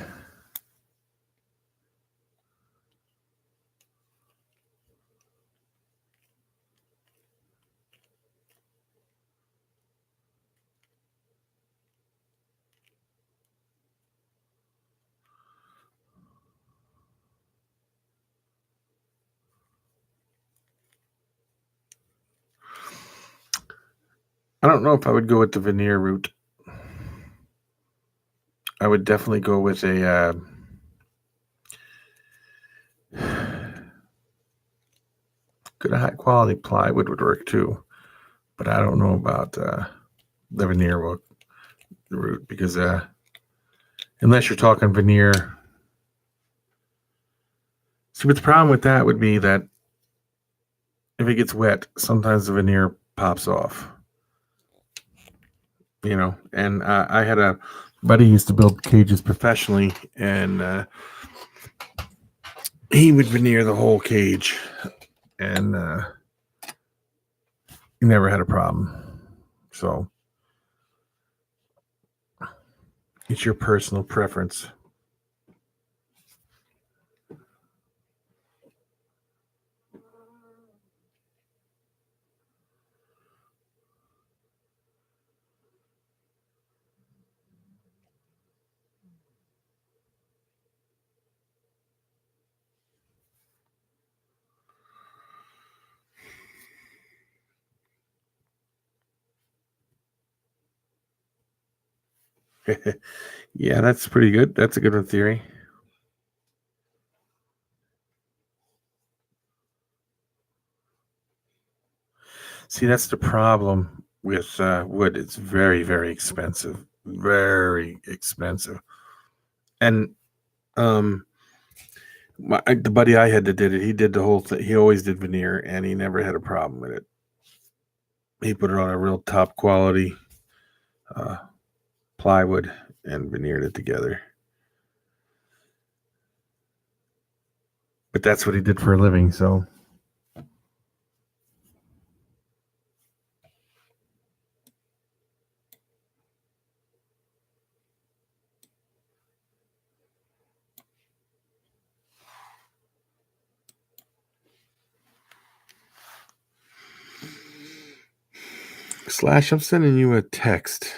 I don't know if I would go with the veneer route. I would definitely go with a good high quality plywood would work too, but I don't know about the veneer route because unless you're talking veneer. See, but the problem with that would be that if it gets wet, sometimes the veneer pops off. You know, and I had a buddy who used to build cages professionally, and he would veneer the whole cage, and he never had a problem. So it's your personal preference. Yeah, that's pretty good. That's a good one theory. See, that's the problem with wood. It's very, very expensive. Very expensive. And the buddy I had that did it, he did the whole thing. He always did veneer, and he never had a problem with it. He put it on a real top quality plywood and veneered it together. But that's what he did for a living, so. Slash, I'm sending you a text.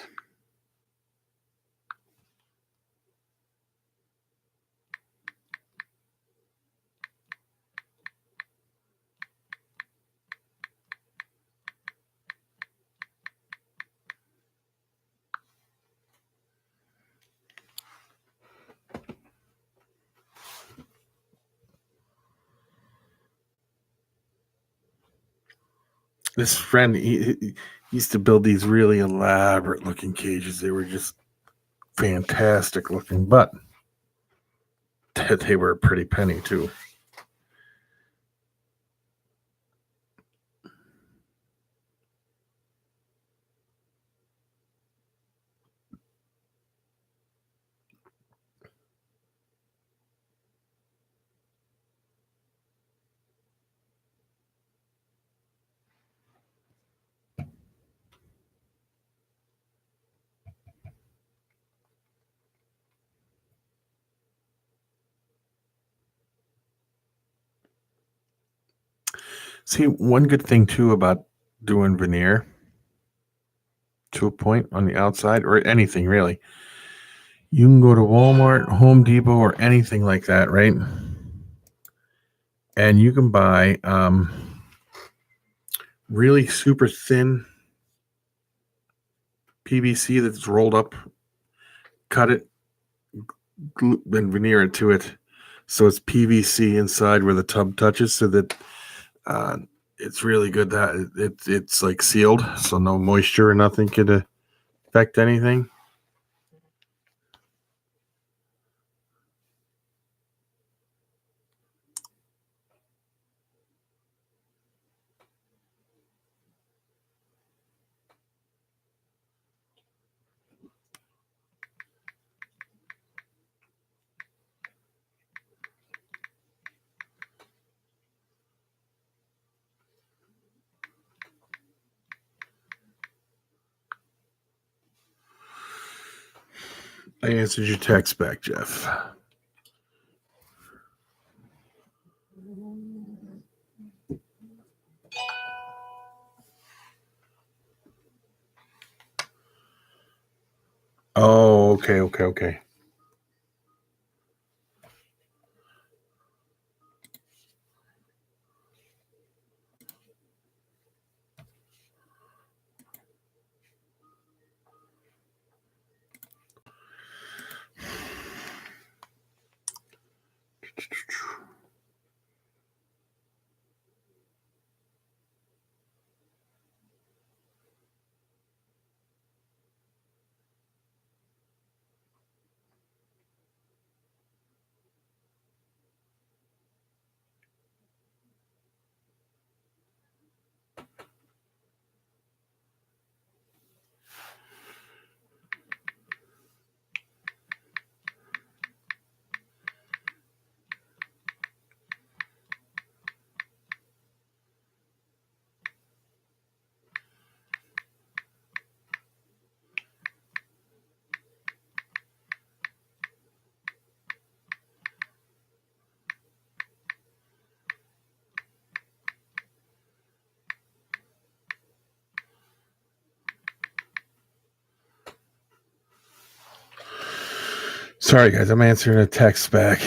This friend, he used to build these really elaborate looking cages. They were just fantastic looking, but they were a pretty penny too. See, one good thing too about doing veneer to a point on the outside, or anything really, you can go to Walmart, Home Depot, or anything like that, right? And you can buy really super thin PVC that's rolled up, cut it, and veneer it to it, so it's PVC inside where the tub touches, so that it's really good. That it's like sealed, so no moisture or nothing could affect anything? I answered your text back, Jeff. Oh, okay. Sorry, guys. I'm answering a text back.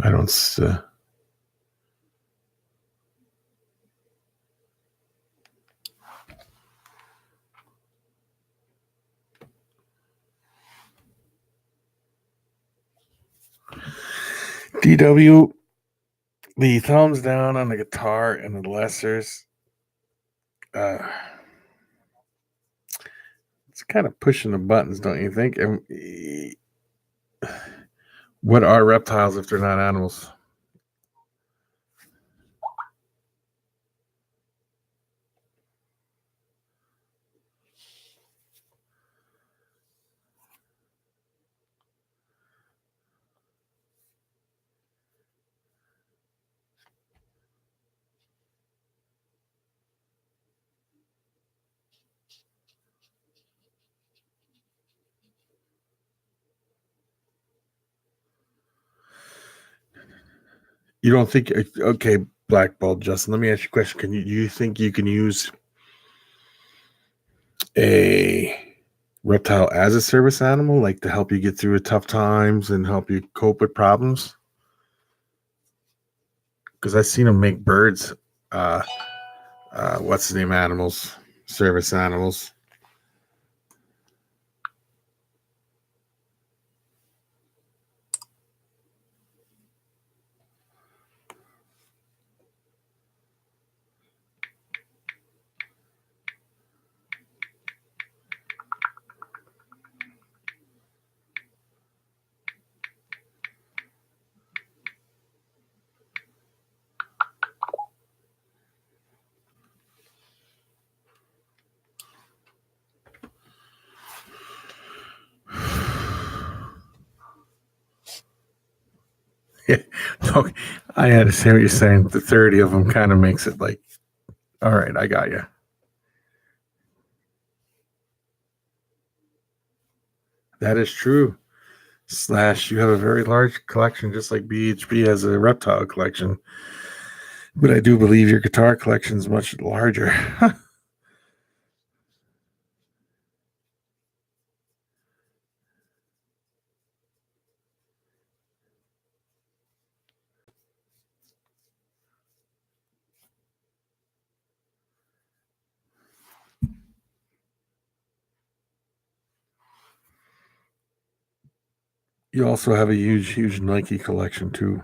I don't. DW, the thumbs down on the guitar and the lessers. It's kind of pushing the buttons, don't you think? And what are reptiles if they're not animals? You don't think? Okay, Blackball, Justin. Let me ask you a question. Do you think you can use a reptile as a service animal, like to help you get through tough times and help you cope with problems? Because I've seen them make birds. What's the name? Animals, service animals. Yeah, okay. I understand what you're saying. The 30 of them kind of makes it like, all right, I got you. That is true. Slash, you have a very large collection, just like BHB has a reptile collection. But I do believe your guitar collection is much larger. You also have a huge Nike collection too.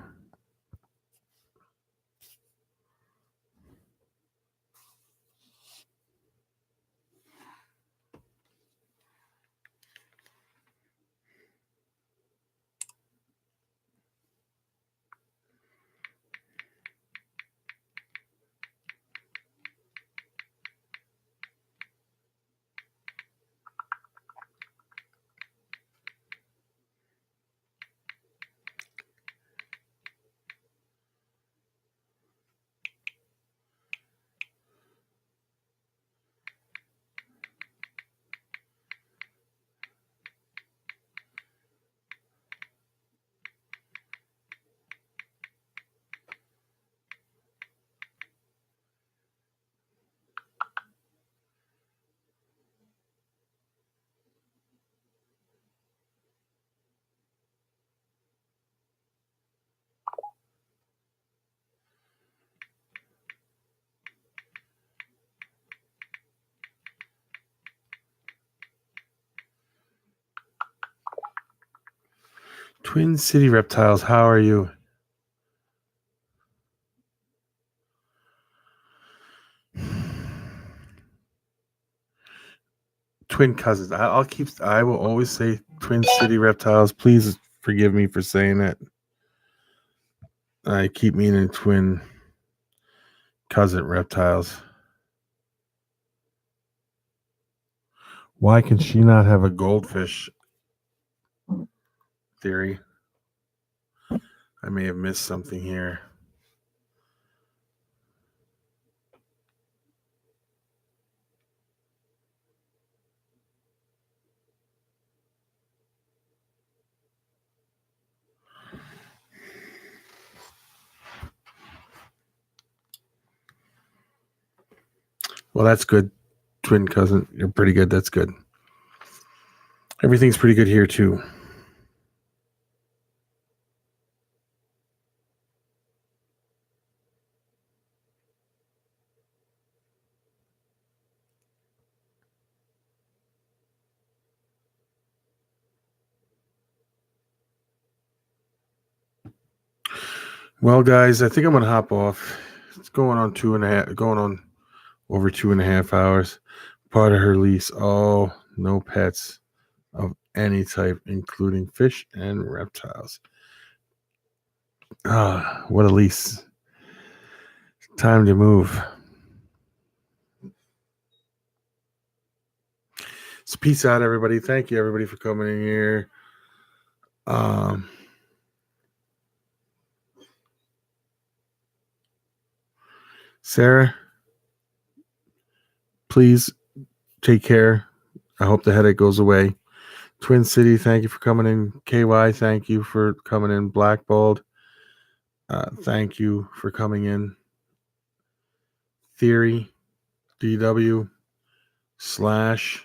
Twin City Reptiles, how are you? Twin cousins. I will always say Twin City Reptiles. Please forgive me for saying it. I keep meaning twin cousin reptiles. Why can she not have a goldfish theory? I may have missed something here. Well, that's good. Twin cousin, you're pretty good. That's good. Everything's pretty good here too. Well, guys, I think I'm gonna hop off. It's going on over 2.5 hours. Part of her lease. Oh, no pets of any type, including fish and reptiles. Ah, what a lease. Time to move. So peace out, everybody. Thank you, everybody, for coming in here. Sarah, please take care. I hope the headache goes away. Twin City, thank you for coming in. KY, thank you for coming in. Blackballed, thank you for coming in. Theory, DW, Slash,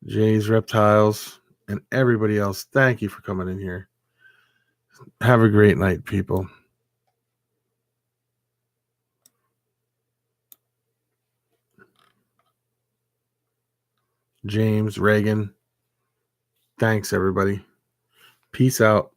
Jay's Reptiles, and everybody else, thank you for coming in here. Have a great night, people. James, Reagan, thanks, everybody. Peace out.